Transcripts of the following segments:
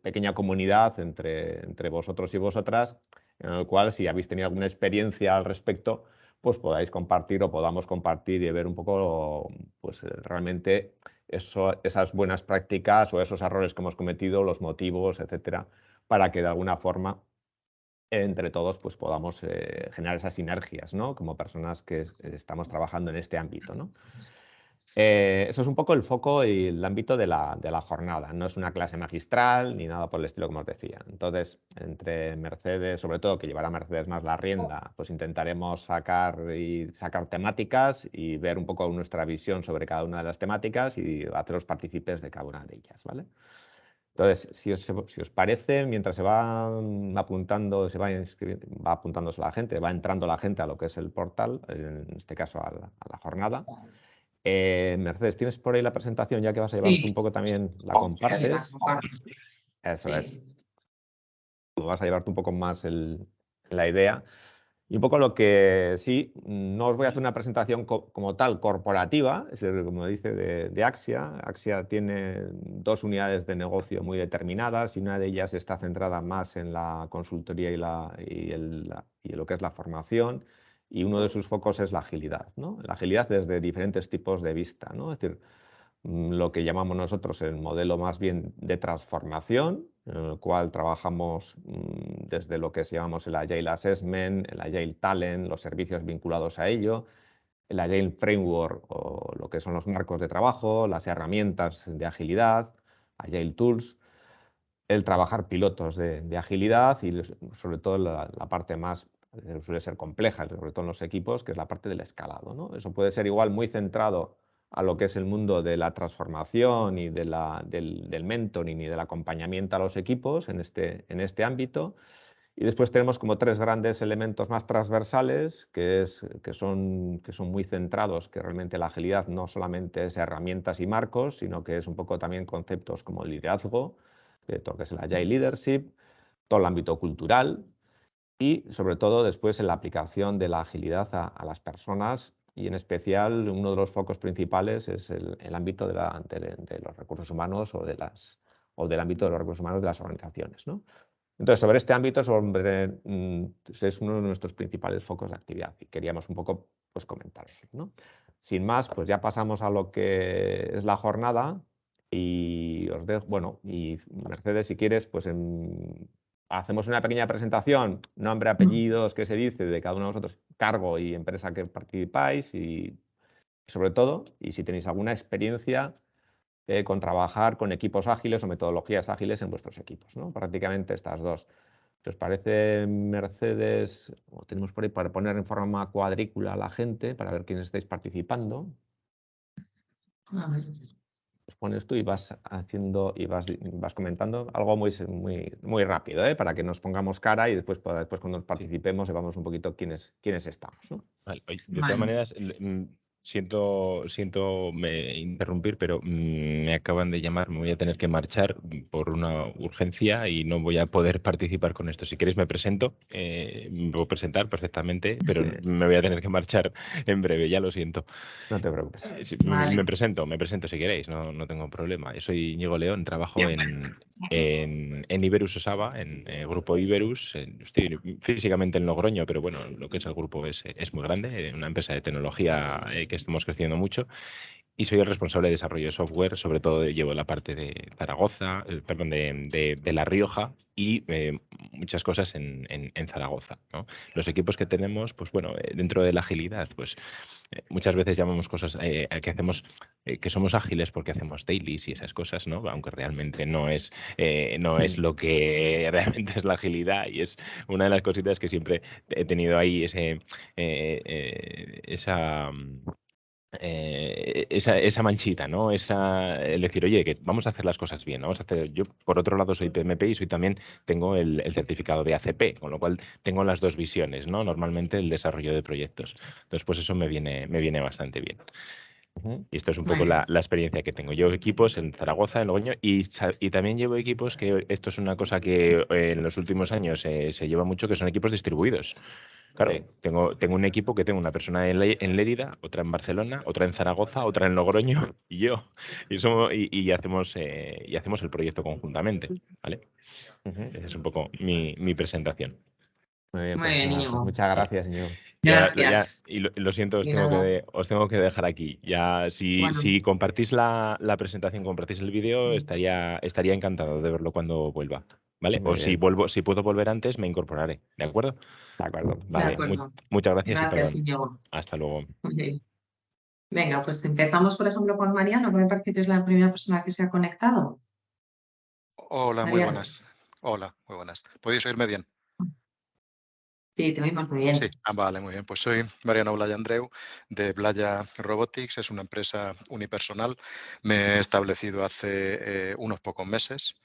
pequeña comunidad entre vosotros y vosotras, en el cual si habéis tenido alguna experiencia al respecto, pues podáis compartir o podamos compartir y ver un poco pues, realmente esas buenas prácticas o esos errores que hemos cometido, los motivos, etcétera, para que de alguna forma entre todos pues, podamos generar esas sinergias, ¿no? Como personas que estamos trabajando en este ámbito, ¿no? Eso es un poco el foco y el ámbito de la jornada. No es una clase magistral ni nada por el estilo, como os decía. Entonces, entre Mercedes, sobre todo que llevará Mercedes más la rienda, pues intentaremos sacar temáticas y ver un poco nuestra visión sobre cada una de las temáticas y haceros partícipes de cada una de ellas, ¿vale? Entonces, si os parece, mientras se va apuntando, va apuntándose la gente, va entrando la gente a lo que es el portal, en este caso a la jornada. Mercedes, ¿tienes por ahí la presentación ya que vas a llevarte un Sí, poco también? ¿La la compartes? comparto. Eso es. Sí. Vas a llevarte un poco más la idea. Y un poco lo que sí, no os voy a hacer una presentación como tal corporativa, es decir, como dice, de Axia. Axia tiene dos unidades de negocio muy determinadas y una de ellas está centrada más en la consultoría y lo que es la formación. Y uno de sus focos es la agilidad, ¿no? La agilidad desde diferentes tipos de vista, ¿no? Es decir, lo que llamamos nosotros el modelo más bien de transformación, en el cual trabajamos desde lo que llamamos el Agile Assessment, el Agile Talent, los servicios vinculados a ello, el Agile Framework o lo que son los marcos de trabajo, las herramientas de agilidad, Agile Tools, el trabajar pilotos de agilidad y sobre todo la parte más suele ser compleja, sobre todo en los equipos, que es la parte del escalado, ¿no? Eso puede ser igual muy centrado a lo que es el mundo de la transformación y del mentoring y del acompañamiento a los equipos en este ámbito. Y después tenemos como tres grandes elementos más transversales que son muy centrados, que realmente la agilidad no solamente es herramientas y marcos, sino que es un poco también conceptos como el liderazgo, todo lo que es el Agile Leadership, todo el ámbito cultural y sobre todo después en la aplicación de la agilidad a las personas y en especial uno de los focos principales es el ámbito de los recursos humanos o del ámbito de los recursos humanos de las organizaciones, ¿no? Entonces, sobre este ámbito es uno de nuestros principales focos de actividad y queríamos un poco pues, comentarlo, ¿no? Sin más, pues ya pasamos a lo que es la jornada y os dejo, bueno, y Mercedes, si quieres, pues hacemos una pequeña presentación, nombre, apellidos, qué se dice de cada uno de vosotros, cargo y empresa que participáis y sobre todo, y si tenéis alguna experiencia con trabajar con equipos ágiles o metodologías ágiles en vuestros equipos, ¿no? Prácticamente estas dos. Si os parece, Mercedes, o tenemos por ahí para poner en forma cuadrícula a la gente, para ver quiénes estáis participando. A ver. Os pones tú y vas haciendo y vas comentando algo muy rápido, para que nos pongamos cara y después cuando Sí. participemos sepamos un poquito quiénes estamos, ¿no? Vale, oye, de Vale. todas maneras, siento interrumpir, pero me acaban de llamar, me voy a tener que marchar por una urgencia y no voy a poder participar con esto. Si queréis me presento, me puedo presentar perfectamente, pero me voy a tener que marchar en breve, ya lo siento. No te preocupes. Sí, Vale. me presento si queréis, no tengo problema. Yo soy Íñigo León, trabajo en Iberus Osaba, en Grupo Iberus. Estoy físicamente en Logroño, pero bueno, lo que es el grupo es muy grande, una empresa de tecnología que estamos creciendo mucho. Y soy el responsable de desarrollo de software, sobre todo llevo la parte de Zaragoza, perdón, de La Rioja y muchas cosas en Zaragoza, ¿no? Los equipos que tenemos, pues bueno, dentro de la agilidad, pues muchas veces llamamos cosas que hacemos, que somos ágiles porque hacemos dailies y esas cosas, ¿no? Aunque realmente no es lo que realmente es la agilidad y es una de las cositas que siempre he tenido ahí esa manchita, ¿no? El decir, oye, que vamos a hacer las cosas bien, ¿no? Vamos a hacer, yo, por otro lado, soy PMP y tengo el certificado de ACP, con lo cual tengo las dos visiones, ¿no? Normalmente el desarrollo de proyectos. Entonces, pues eso me viene bastante bien. Y esto es un poco Vale. la experiencia que tengo. Llevo equipos en Zaragoza, en Logroño, y también llevo equipos que esto es una cosa que en los últimos años se lleva mucho, que son equipos distribuidos. Claro, Sí. tengo un equipo que tengo una persona en Lérida, otra en Barcelona, otra en Zaragoza, otra en Logroño y yo. Y hacemos el proyecto conjuntamente, ¿vale? Ujú. Esa es un poco mi presentación. Muy bien, Muy pues bien, nada, pues Íñigo. muchas gracias, Íñigo. Gracias. Y lo siento, Y nada. os tengo que dejar aquí. Ya, si Bueno, compartís la presentación, compartís el vídeo, estaría encantado de verlo cuando vuelva, ¿vale? Muy O si bien, si puedo volver antes, me incorporaré, ¿de acuerdo? de acuerdo. de Vale, acuerdo. muchas gracias y Gracias, perdón. Íñigo. Hasta luego. Muy bien. Venga, pues empezamos, por ejemplo, con Mariano, que me parece que es la primera persona que se ha conectado. Hola, muy Mariano. buenas. Hola, muy buenas. ¿Podéis oírme bien? Sí, te oímos muy bien. Sí, vale, muy bien. Pues soy Mariano Blaya Andreu de Blaya Robotics, es una empresa unipersonal. Me he establecido hace unos pocos meses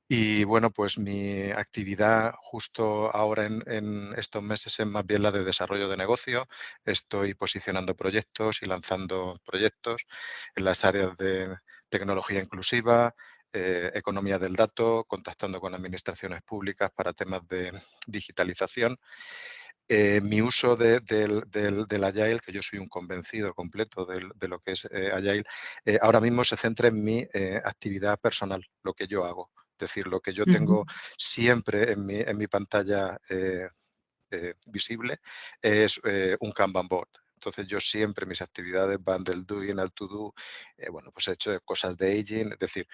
y bueno, pues mi actividad justo ahora en estos meses es más bien la de desarrollo de negocio. Estoy posicionando proyectos y lanzando proyectos en las áreas de tecnología inclusiva, economía del dato, contactando con administraciones públicas para temas de digitalización. Mi uso del Agile, que yo soy un convencido completo de lo que es Agile, ahora mismo se centra en mi actividad personal, lo que yo hago. Es decir, lo que yo tengo siempre en mi pantalla visible es un Kanban board. Entonces yo siempre mis actividades van del doing al to do. Bueno, pues he hecho cosas de aging, es decir,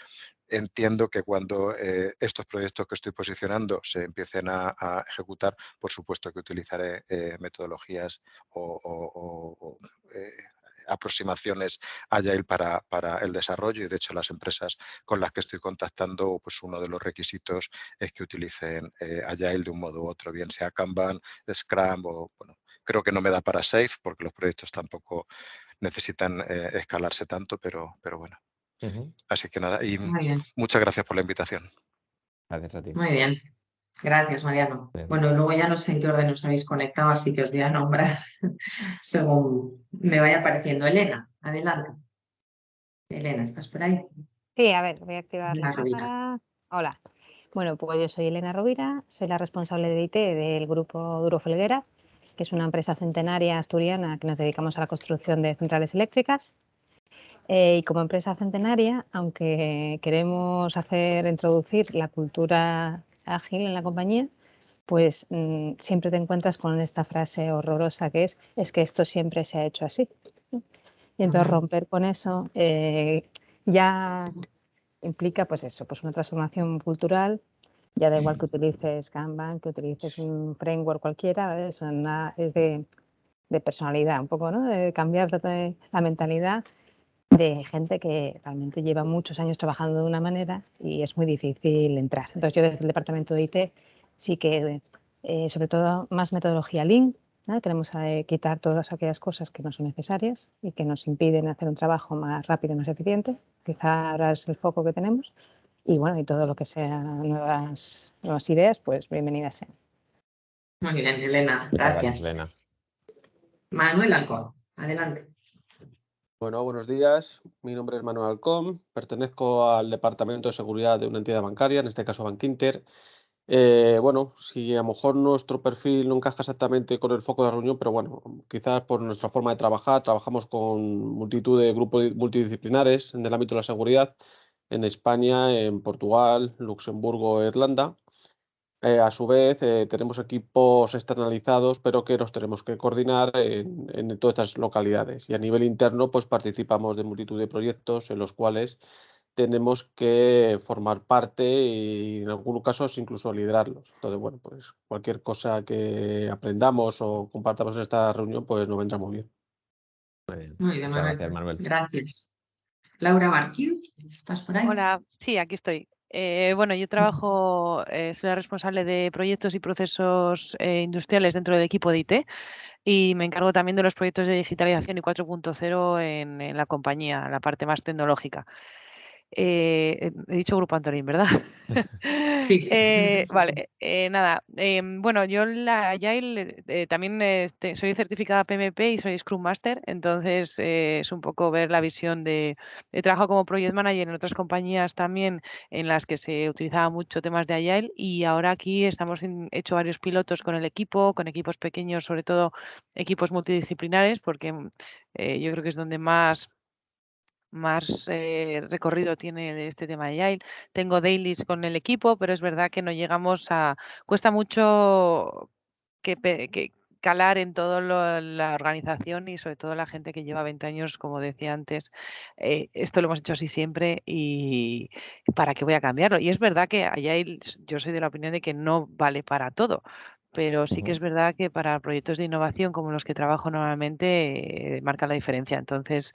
entiendo que cuando estos proyectos que estoy posicionando se empiecen a ejecutar, por supuesto que utilizaré metodologías o aproximaciones Agile para el desarrollo y de hecho las empresas con las que estoy contactando, pues uno de los requisitos es que utilicen Agile de un modo u otro, bien sea Kanban, Scrum o, bueno, creo que no me da para Safe porque los proyectos tampoco necesitan escalarse tanto, pero bueno. Ujú. Así que nada, y Muy bien, muchas gracias por la invitación. Gracias a ti. muy bien. Gracias, Mariano. Bien. Bueno, luego ya no sé en qué orden os habéis conectado, así que os voy a nombrar según me vaya apareciendo. Elena, adelante. Elena, ¿estás por ahí? Sí, a ver, voy a activar Elena la Rovira. cámara. Hola. Bueno, pues yo soy Elena Rovira, soy la responsable de IT del grupo Duro Felguera, que es una empresa centenaria asturiana que nos dedicamos a la construcción de centrales eléctricas. Y como empresa centenaria, aunque queremos introducir la cultura ágil en la compañía, pues siempre te encuentras con esta frase horrorosa que es que esto siempre se ha hecho así. Y entonces romper con eso ya implica pues eso, pues una transformación cultural. Ya da igual que utilices Kanban, que utilices un framework cualquiera, ¿vale? Es de personalidad, un poco, ¿no? De cambiar la mentalidad de gente que realmente lleva muchos años trabajando de una manera y es muy difícil entrar. Entonces yo desde el departamento de IT sí que, sobre todo, más metodología Lean, ¿no? Queremos quitar todas aquellas cosas que no son necesarias y que nos impiden hacer un trabajo más rápido y más eficiente. Quizá ahora es el foco que tenemos. Y bueno, y todo lo que sea nuevas ideas, pues bienvenidas sean. Muy bien, Elena, Muchas gracias, gracias. Elena. Manuel Alcón, adelante. Bueno, buenos días. Mi nombre es Manuel Alcón. Pertenezco al Departamento de Seguridad de una entidad bancaria, en este caso Bankinter. Bueno, si a lo mejor nuestro perfil no encaja exactamente con el foco de la reunión, pero bueno, quizás por nuestra forma de trabajar, trabajamos con multitud de grupos multidisciplinares en el ámbito de la seguridad en España, en Portugal, Luxemburgo e Irlanda. A su vez, tenemos equipos externalizados, pero que los tenemos que coordinar en todas estas localidades. Y a nivel interno, pues participamos de multitud de proyectos en los cuales tenemos que formar parte y en algunos casos incluso liderarlos. Entonces, bueno, pues cualquier cosa que aprendamos o compartamos en esta reunión, pues nos vendrá muy bien. Muy bien. Muy bien, Muchas Manuel. gracias, Manuel. Gracias. Laura Barquín, ¿estás por ahí? Hola, sí, aquí estoy. Bueno, yo trabajo, soy la responsable de proyectos y procesos industriales dentro del equipo de IT y me encargo también de los proyectos de digitalización y 4.0 en la compañía, la parte más tecnológica. He dicho Grupo Antolín, ¿verdad? Sí. Vale, nada. Bueno, yo la Agile también soy certificada PMP y soy Scrum Master, entonces es un poco ver la visión de... He trabajado como Project Manager en otras compañías también en las que se utilizaba mucho temas de Agile y ahora aquí estamos hecho varios pilotos con el equipo, con equipos pequeños, sobre todo equipos multidisciplinares, porque yo creo que es donde más recorrido tiene este tema de Agile. Tengo dailies con el equipo, pero es verdad que no llegamos a... Cuesta mucho que calar en toda la organización y sobre todo la gente que lleva 20 años, como decía antes, esto lo hemos hecho así siempre y ¿para qué voy a cambiarlo? Y es verdad que Agile, yo soy de la opinión de que no vale para todo. Pero sí que es verdad que para proyectos de innovación como los que trabajo normalmente marca la diferencia. Entonces,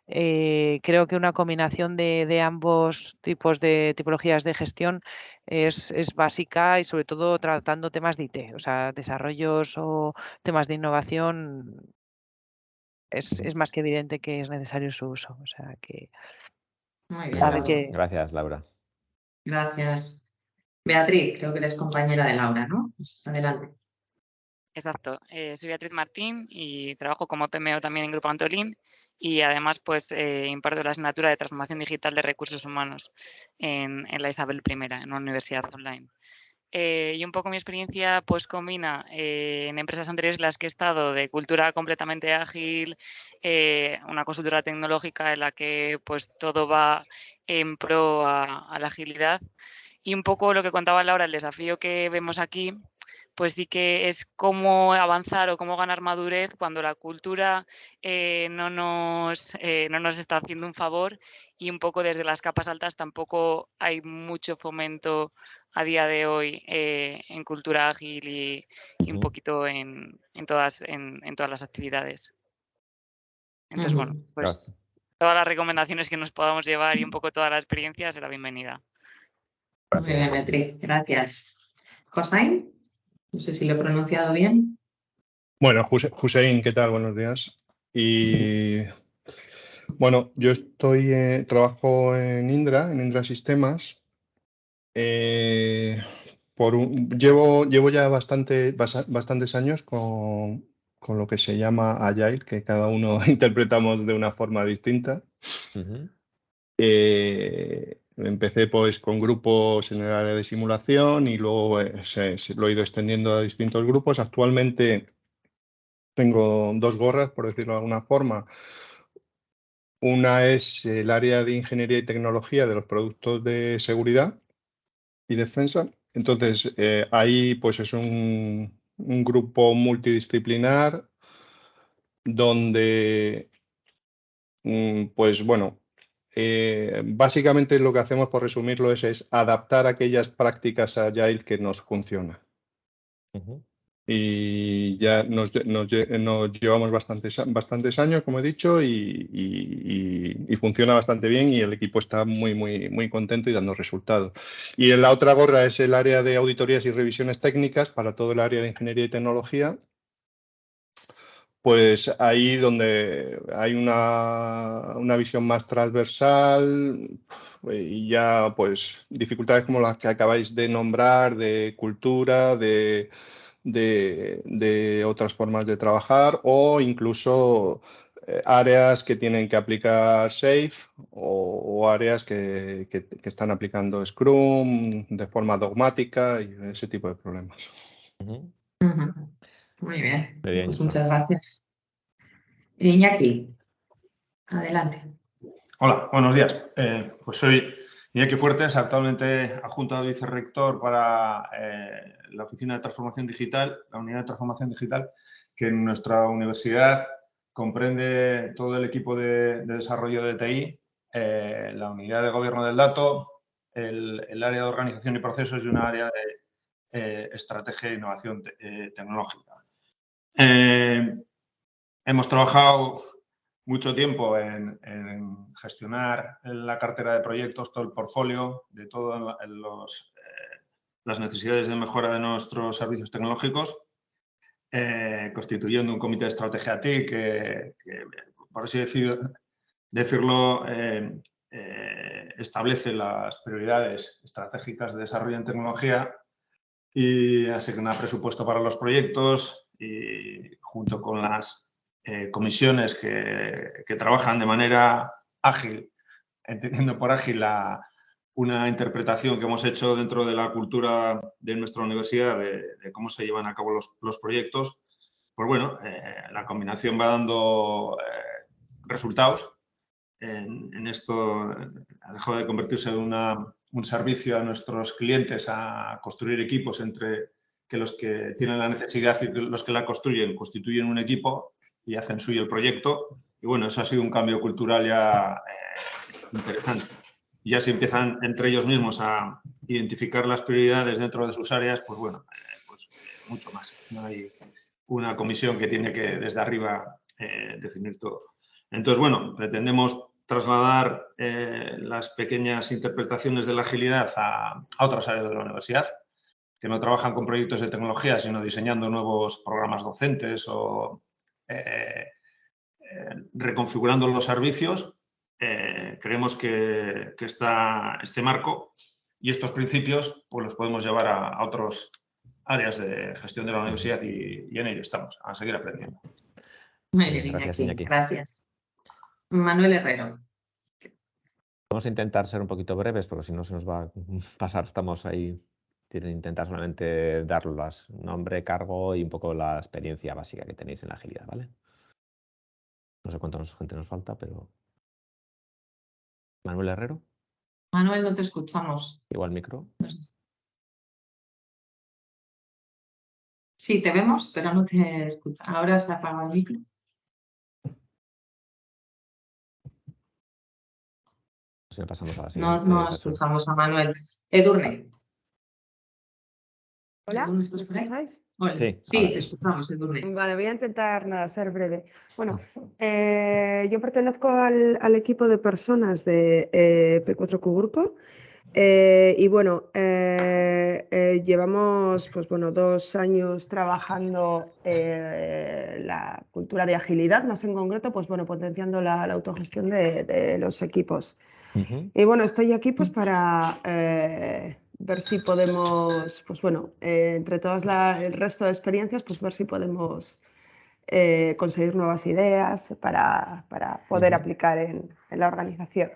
creo que una combinación de ambos tipos de tipologías de gestión es básica y sobre todo tratando temas de IT, o sea, desarrollos o temas de innovación es más que evidente que es necesario su uso. O sea que Muy bien, Muy a ver Laura. bien. Gracias, Laura. Gracias. Beatriz, creo que eres compañera de Laura, ¿no? Pues adelante. Exacto. Soy Beatriz Martín y trabajo como PMO también en Grupo Antolín y además pues imparto la asignatura de Transformación Digital de Recursos Humanos en la Isabel I, en una universidad online. Y un poco mi experiencia pues combina en empresas anteriores en las que he estado de cultura completamente ágil, una consultora tecnológica en la que pues todo va en pro a la agilidad y un poco lo que contaba Laura, el desafío que vemos aquí pues sí que es cómo avanzar o cómo ganar madurez cuando la cultura no nos está haciendo un favor y un poco desde las capas altas tampoco hay mucho fomento a día de hoy en cultura ágil y un poquito en todas las actividades. Entonces, bueno, pues todas las recomendaciones que nos podamos llevar y un poco toda la experiencia será bienvenida. Muy bien, Beatriz, gracias. Hossein, no sé si lo he pronunciado bien. Bueno, Hussein, ¿qué tal? Buenos días. Y bueno, yo trabajo en Indra Sistemas. Llevo ya bastantes años con lo que se llama Agile, que cada uno interpretamos de una forma distinta. Empecé pues con grupos en el área de simulación y luego lo he ido extendiendo a distintos grupos. Actualmente tengo dos gorras, por decirlo de alguna forma. Una es el área de ingeniería y tecnología de los productos de seguridad y defensa. Entonces, ahí pues es un grupo multidisciplinar donde, pues bueno, básicamente lo que hacemos, por resumirlo, es adaptar aquellas prácticas Agile que nos funcionan. Y ya nos llevamos bastantes años, como he dicho, y funciona bastante bien y el equipo está muy contento y dando resultados. Y en la otra gorra es el área de auditorías y revisiones técnicas para todo el área de ingeniería y tecnología. Pues ahí donde hay una visión más transversal y ya pues dificultades como las que acabáis de nombrar, de cultura, de otras formas de trabajar o incluso áreas que tienen que aplicar SAFe o áreas que están aplicando Scrum de forma dogmática y ese tipo de problemas. Muy bien, Muy bien, pues Joshua. muchas gracias. Iñaki, adelante. Hola, buenos días. Pues soy Iñaki Fuertes, actualmente adjunto al vicerrector para la Oficina de Transformación Digital, la Unidad de Transformación Digital, que en nuestra universidad comprende todo el equipo de desarrollo de TI, la Unidad de Gobierno del Dato, el área de Organización y Procesos y una área de Estrategia e Innovación Tecnológica. Hemos trabajado mucho tiempo en gestionar la cartera de proyectos, todo el portfolio, de todas las necesidades de mejora de nuestros servicios tecnológicos, constituyendo un comité de estrategia TIC que por así decirlo, establece las prioridades estratégicas de desarrollo en tecnología y asigna presupuesto para los proyectos y junto con las comisiones que trabajan de manera ágil, entendiendo por ágil una interpretación que hemos hecho dentro de la cultura de nuestra universidad de cómo se llevan a cabo los proyectos, pues bueno, la combinación va dando resultados. En esto ha dejado de convertirse en un servicio a nuestros clientes a construir equipos entre que los que tienen la necesidad y los que la construyen constituyen un equipo y hacen suyo el proyecto. Y bueno, eso ha sido un cambio cultural ya interesante. Y ya se empiezan entre ellos mismos a identificar las prioridades dentro de sus áreas, pues bueno, pues mucho más. No hay una comisión que tiene que desde arriba definir todo. Entonces, bueno, pretendemos trasladar las pequeñas interpretaciones de la agilidad a otras áreas de la universidad, que no trabajan con proyectos de tecnología, sino diseñando nuevos programas docentes o reconfigurando los servicios. Creemos que este marco y estos principios pues los podemos llevar a otras áreas de gestión de la universidad y en ello estamos, a seguir aprendiendo. Muy bien, Iñaki. Gracias. Manuel Herrero. Vamos a intentar ser un poquito breves porque si no se nos va a pasar, estamos ahí. Tienen intentar solamente dar los nombre, cargo y un poco la experiencia básica que tenéis en la agilidad, ¿vale? No sé cuánta gente nos falta, pero... Manuel Herrero. Manuel, no te escuchamos. Igual micro. Sí, te vemos, pero no te escuchamos. Ahora se apaga el micro. Si pasamos a la siguiente. No escuchamos a Manuel. Edurne. Hola, ¿me escucháis? Hola. Sí, te escuchamos, Edurne. Vale, voy a intentar ser breve. Bueno, yo pertenezco al equipo de personas de P4Q Grupo. Y bueno, llevamos pues, 2 años trabajando la cultura de agilidad, más en concreto, pues bueno, potenciando la autogestión de los equipos. Y bueno, estoy aquí pues para ver si podemos, pues bueno, entre todas el resto de experiencias, pues ver si podemos conseguir nuevas ideas para poder aplicar en la organización.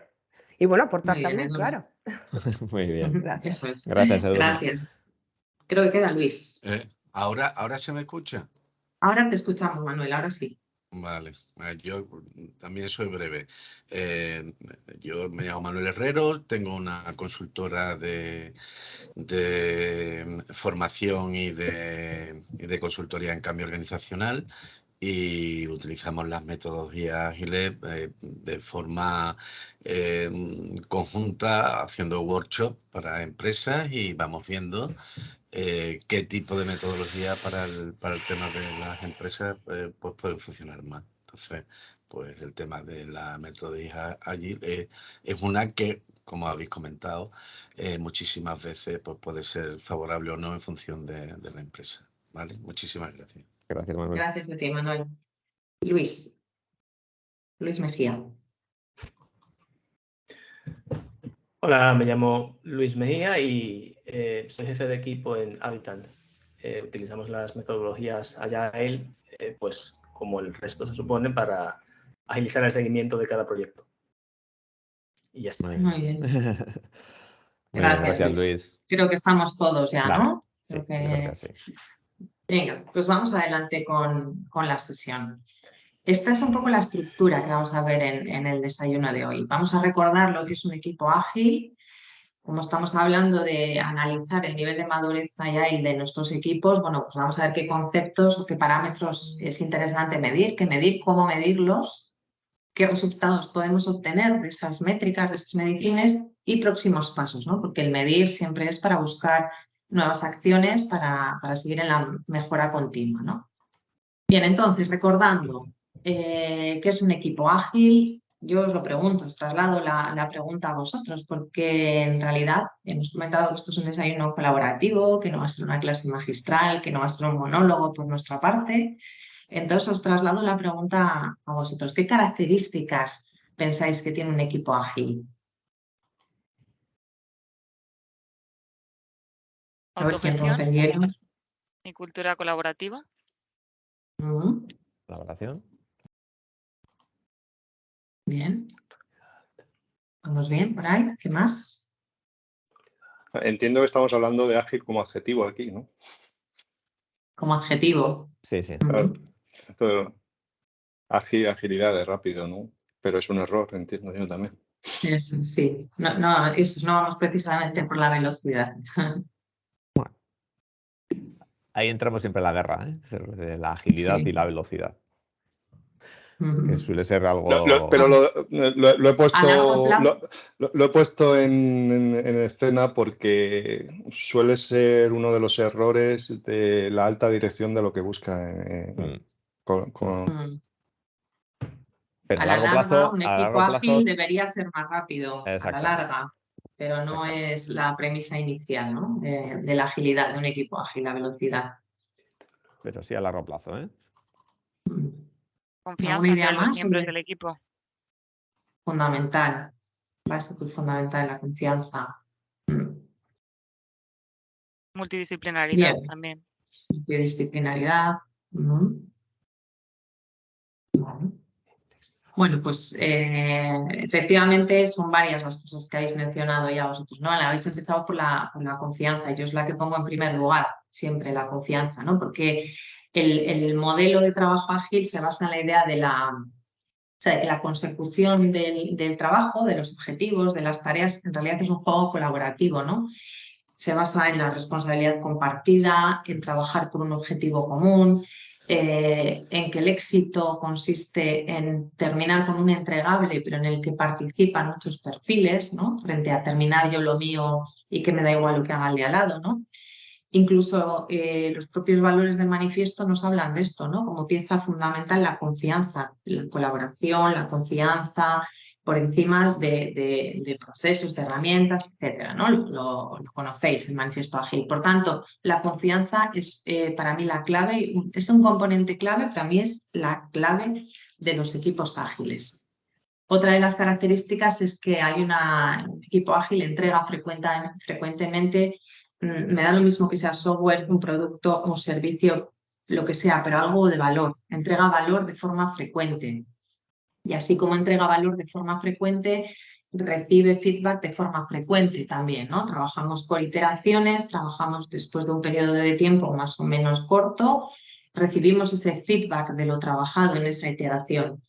Y bueno, aportar también, claro. Muy bien. Gracias. Eso es. Gracias, Edu. Gracias. Creo que queda Luis. ¿Ahora se me escucha? Ahora te escuchamos, Manuel, ahora sí. Vale, yo también soy breve. Yo me llamo Manuel Herrero, tengo una consultora de formación y de consultoría en cambio organizacional y utilizamos las metodologías ágiles de forma conjunta, haciendo workshops para empresas y vamos viendo qué tipo de metodología para el tema de las empresas pues pueden funcionar más. Entonces, pues el tema de la metodología ágil es una que, como habéis comentado, muchísimas veces pues, puede ser favorable o no en función de la empresa. ¿Vale? Muchísimas gracias. Gracias, Manuel. Gracias a ti, Manuel. Luis Mejía. Hola, me llamo Luis Mejía y soy jefe de equipo en Habitant. Utilizamos las metodologías Agile, pues como el resto se supone, para agilizar el seguimiento de cada proyecto. Y ya está. Muy bien. Gracias, Luis. Creo que estamos todos ya, vale. ¿no? Sí, creo que sí. Venga, pues vamos adelante con la sesión. Esta es un poco la estructura que vamos a ver en el desayuno de hoy. Vamos a recordar lo que es un equipo ágil. Como estamos hablando de analizar el nivel de madurez ágil de nuestros equipos, bueno, pues vamos a ver qué conceptos o qué parámetros es interesante medir, cómo medirlos, qué resultados podemos obtener de esas métricas, de esas mediciones y próximos pasos, ¿no? Porque el medir siempre es para buscar nuevas acciones para seguir en la mejora continua, ¿no? Bien, entonces, recordando qué es un equipo ágil, yo os lo pregunto, os traslado la pregunta a vosotros, porque en realidad hemos comentado que esto es un desayuno colaborativo, que no va a ser una clase magistral, que no va a ser un monólogo por nuestra parte. Entonces os traslado la pregunta a vosotros. ¿Qué características pensáis que tiene un equipo ágil? A ver quién Autogestión rompe el hielo. y cultura colaborativa. Colaboración. Bien. Vamos bien por ahí. ¿Qué más? Entiendo que estamos hablando de ágil como adjetivo aquí, ¿no? Como adjetivo. Sí, sí. Claro. Esto, agilidad es rápido, ¿no? Pero es un error, entiendo yo también. Eso, sí. No, no vamos precisamente por la velocidad. Ahí entramos siempre en la guerra, ¿eh? De la agilidad Sí. y la velocidad. Que suele ser algo... Pero lo he puesto, A largo plazo. lo he puesto en escena porque suele ser uno de los errores de la alta dirección de lo que busca Pero A la larga, un equipo ágil debería ser más rápido, a la larga, pero no es la premisa inicial, ¿no? de la agilidad, de un equipo ágil, la velocidad. Pero sí a largo plazo, ¿eh? Confianza entre los miembros del equipo. Fundamental. Base fundamental, la confianza. Multidisciplinaridad Bien. también. Multidisciplinaridad. Bueno, pues efectivamente son varias las cosas que habéis mencionado ya vosotros, ¿no? Habéis empezado por la confianza. Yo es la que pongo en primer lugar, siempre la confianza, ¿no? Porque el modelo de trabajo ágil se basa en la idea de la consecución del trabajo, de los objetivos, de las tareas. En realidad es un juego colaborativo, ¿no? Se basa en la responsabilidad compartida, en trabajar por un objetivo común, en que el éxito consiste en terminar con un entregable, pero en el que participan muchos perfiles, ¿no? Frente a terminar yo lo mío y que me da igual lo que haga el de al lado, ¿no? Incluso los propios valores del manifiesto nos hablan de esto, ¿no? Como pieza fundamental la confianza, la colaboración, la confianza por encima de procesos, de herramientas, etcétera, ¿no? Lo conocéis, el manifiesto ágil. Por tanto, la confianza es para mí la clave, es un componente clave, para mí es la clave de los equipos ágiles. Otra de las características es que hay un equipo ágil entrega frecuentemente. Me da lo mismo que sea software, un producto, un servicio, lo que sea, pero algo de valor. Entrega valor de forma frecuente. Y así como entrega valor de forma frecuente, recibe feedback de forma frecuente también, ¿no? Trabajamos por iteraciones, trabajamos después de un periodo de tiempo más o menos corto, recibimos ese feedback de lo trabajado en esa iteración.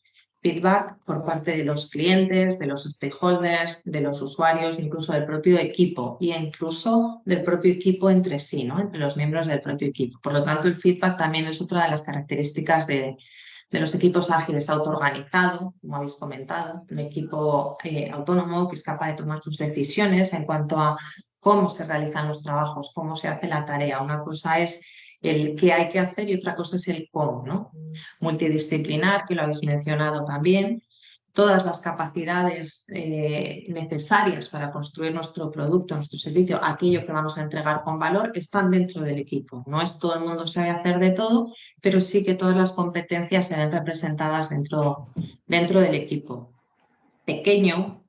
Feedback por parte de los clientes, de los stakeholders, de los usuarios, incluso del propio equipo e incluso del propio equipo entre sí, ¿no? Entre los miembros del propio equipo. Por lo tanto, el feedback también es otra de las características de los equipos ágiles. Autoorganizado, como habéis comentado, un equipo autónomo que es capaz de tomar sus decisiones en cuanto a cómo se realizan los trabajos, cómo se hace la tarea. Una cosa es el qué hay que hacer y otra cosa es el cómo, ¿no? Multidisciplinar, que lo habéis mencionado también. Todas las capacidades necesarias para construir nuestro producto, nuestro servicio, aquello que vamos a entregar con valor, están dentro del equipo. No es todo el mundo sabe hacer de todo, pero sí que todas las competencias se ven representadas dentro del equipo. Pequeño,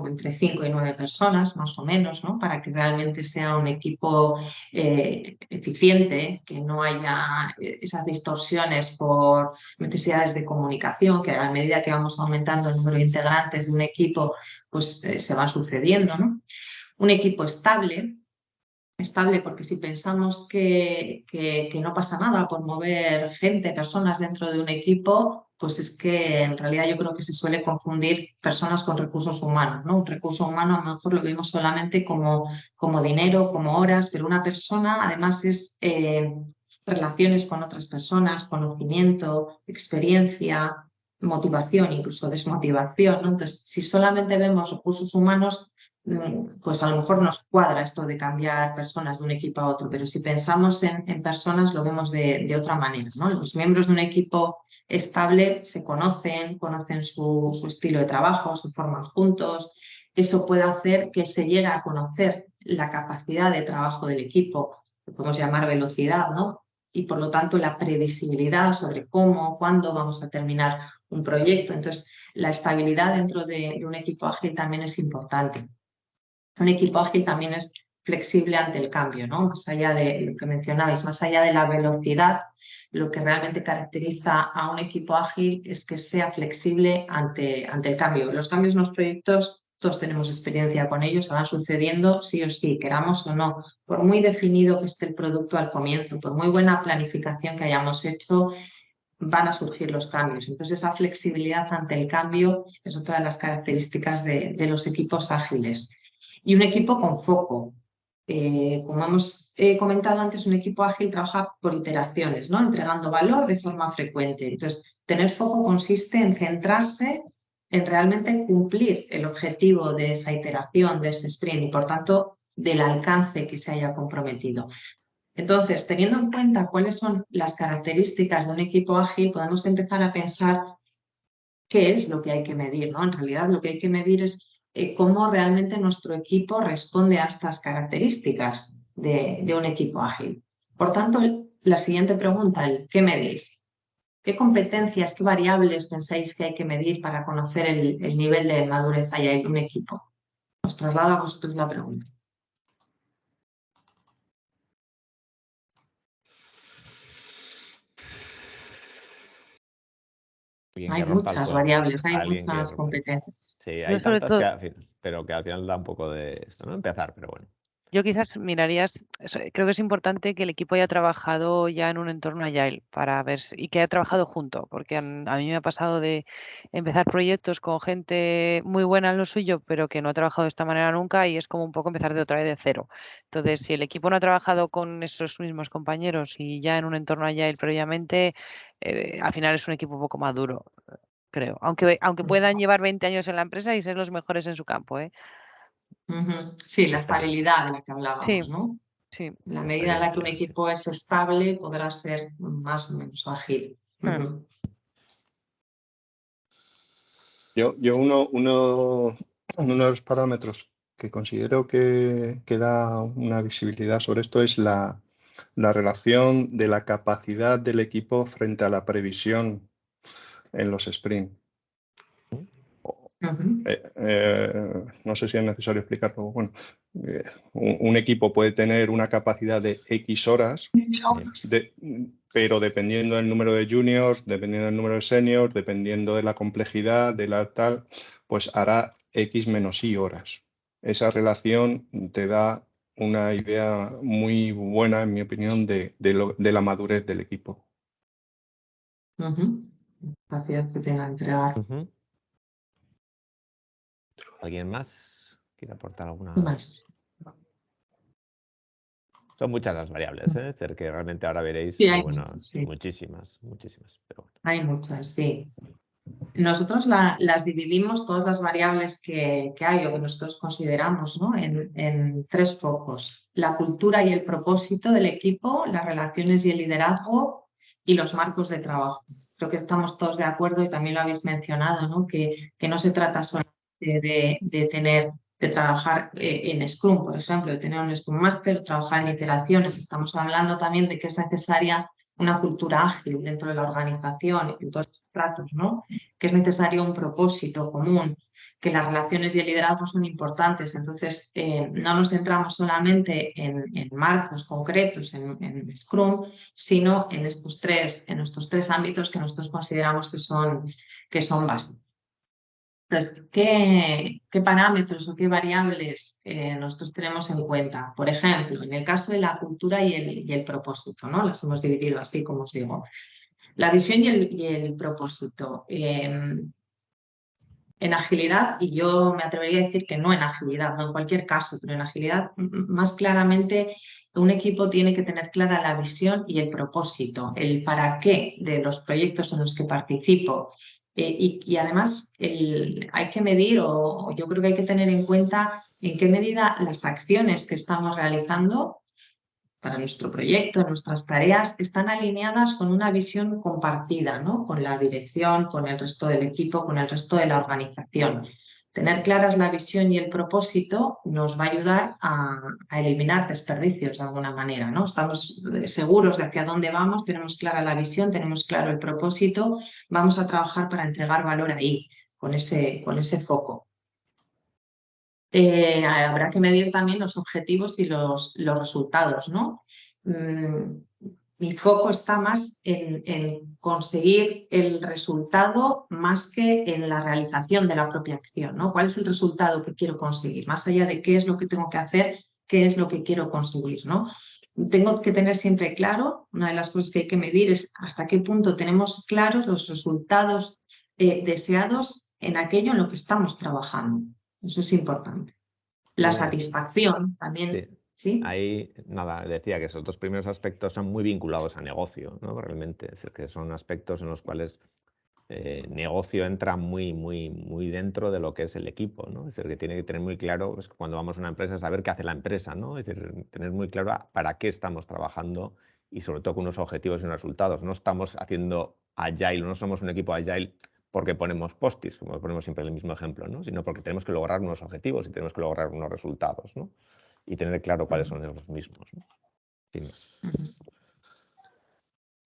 entre 5 y 9 personas, más o menos, ¿no? Para que realmente sea un equipo eficiente, que no haya esas distorsiones por necesidades de comunicación, que a medida que vamos aumentando el número de integrantes de un equipo, pues se va sucediendo, ¿no? Un equipo estable porque si pensamos que no pasa nada por mover gente, personas dentro de un equipo, pues es que en realidad yo creo que se suele confundir personas con recursos humanos, ¿no? Un recurso humano a lo mejor lo vemos solamente como dinero, como horas, pero una persona además es relaciones con otras personas, conocimiento, experiencia, motivación, incluso desmotivación, ¿no? Entonces, si solamente vemos recursos humanos, pues a lo mejor nos cuadra esto de cambiar personas de un equipo a otro, pero si pensamos en personas lo vemos de otra manera, ¿no? Los miembros de un equipo estable se conocen su estilo de trabajo, se forman juntos. Eso puede hacer que se llegue a conocer la capacidad de trabajo del equipo, que podemos llamar velocidad, ¿no? Y por lo tanto la previsibilidad sobre cómo, cuándo vamos a terminar un proyecto. Entonces, la estabilidad dentro de un equipo ágil también es importante. Un equipo ágil también es flexible ante el cambio, ¿no? Más allá de lo que mencionabais, más allá de la velocidad, lo que realmente caracteriza a un equipo ágil es que sea flexible ante el cambio. Los cambios en los proyectos, todos tenemos experiencia con ellos, van sucediendo sí o sí, queramos o no. Por muy definido que esté el producto al comienzo, por muy buena planificación que hayamos hecho, van a surgir los cambios. Entonces, esa flexibilidad ante el cambio es otra de las características de los equipos ágiles. Y un equipo con foco. Como hemos comentado antes, un equipo ágil trabaja por iteraciones, ¿no? Entregando valor de forma frecuente. Entonces, tener foco consiste en centrarse en realmente cumplir el objetivo de esa iteración, de ese sprint y, por tanto, del alcance que se haya comprometido. Entonces, teniendo en cuenta cuáles son las características de un equipo ágil, podemos empezar a pensar qué es lo que hay que medir, ¿no? En realidad, lo que hay que medir es cómo realmente nuestro equipo responde a estas características de un equipo ágil. Por tanto, la siguiente pregunta, ¿qué medir? ¿Qué competencias, qué variables pensáis que hay que medir para conocer el nivel de madurez ágil de un equipo? Os traslado a vosotros la pregunta. Hay muchas variables, hay muchas competencias. Sí, hay tantas pero que al final da un poco de esto, ¿no? Empezar, pero bueno. Yo quizás mirarías, creo que es importante que el equipo haya trabajado ya en un entorno agile para ver y que haya trabajado junto, porque a mí me ha pasado de empezar proyectos con gente muy buena en lo suyo, pero que no ha trabajado de esta manera nunca y es como un poco empezar de otra vez de cero. Entonces, si el equipo no ha trabajado con esos mismos compañeros y ya en un entorno agile previamente, al final es un equipo un poco más duro, creo. Aunque puedan llevar 20 años en la empresa y ser los mejores en su campo, ¿eh? Sí, la estabilidad de la que hablábamos, ¿no? Sí. En la medida en la que un equipo es estable, podrá ser más o menos ágil. Yo uno de los parámetros que considero que da una visibilidad sobre esto es la relación de la capacidad del equipo frente a la previsión en los sprints. No sé si es necesario explicarlo. Bueno, un equipo puede tener una capacidad de X horas, pero dependiendo del número de juniors, dependiendo del número de seniors, dependiendo de la complejidad, de la tal, pues hará X menos Y horas. Esa relación te da una idea muy buena, en mi opinión, de la madurez del equipo. Capacidad que tenga que entregar. ¿Alguien más quiere aportar alguna? Más. Son muchas las variables, ¿eh? Que realmente ahora veréis, Sí, pero hay bueno, muchas, sí. muchísimas. Pero bueno. Hay muchas, sí. Nosotros las dividimos, todas las variables que hay o que nosotros consideramos, ¿no? en 3 focos. La cultura y el propósito del equipo, las relaciones y el liderazgo y los marcos de trabajo. Creo que estamos todos de acuerdo y también lo habéis mencionado, ¿no? Que no se trata solamente de trabajar en Scrum, por ejemplo, de tener un Scrum Master, trabajar en iteraciones. Estamos hablando también de que es necesaria una cultura ágil dentro de la organización, en todos los tratos, ¿no? Que es necesario un propósito común, que las relaciones y el liderazgo son importantes. Entonces, no nos centramos solamente en marcos concretos, en Scrum, sino en estos tres ámbitos que nosotros consideramos que son básicos. Entonces, ¿qué parámetros o qué variables nosotros tenemos en cuenta? Por ejemplo, en el caso de la cultura y el propósito, ¿no? Las hemos dividido así, como os digo. La visión y el propósito. En agilidad, y yo me atrevería a decir que no en agilidad, no en cualquier caso, pero en agilidad más claramente un equipo tiene que tener clara la visión y el propósito, el para qué de los proyectos en los que participo. Y además hay que medir, o yo creo que hay que tener en cuenta en qué medida las acciones que estamos realizando para nuestro proyecto, nuestras tareas, están alineadas con una visión compartida, ¿no? Con la dirección, con el resto del equipo, con el resto de la organización. Tener claras la visión y el propósito nos va a ayudar a eliminar desperdicios de alguna manera, ¿no? Estamos seguros de hacia dónde vamos, tenemos clara la visión, tenemos claro el propósito, vamos a trabajar para entregar valor ahí, con ese foco. Habrá que medir también los objetivos y los resultados, ¿no? Mi foco está más en conseguir el resultado más que en la realización de la propia acción, ¿no? ¿Cuál es el resultado que quiero conseguir? Más allá de qué es lo que tengo que hacer, qué es lo que quiero conseguir, ¿no? Tengo que tener siempre claro, una de las cosas que hay que medir es hasta qué punto tenemos claros los resultados deseados en aquello en lo que estamos trabajando. Eso es importante. La satisfacción también. Sí. ¿Sí? Ahí, nada, decía que esos dos primeros aspectos son muy vinculados a negocio, ¿no? Realmente, es decir, que son aspectos en los cuales negocio entra muy dentro de lo que es el equipo, ¿no? Es decir, que tiene que tener muy claro, pues, cuando vamos a una empresa, saber qué hace la empresa, ¿no? Es decir, tener muy claro para qué estamos trabajando y sobre todo con unos objetivos y unos resultados. No estamos haciendo Agile, no somos un equipo Agile porque ponemos post-its, como ponemos siempre el mismo ejemplo, ¿no? Sino porque tenemos que lograr unos objetivos y tenemos que lograr unos resultados, ¿no? Y tener claro cuáles son los mismos, ¿no? Sin más.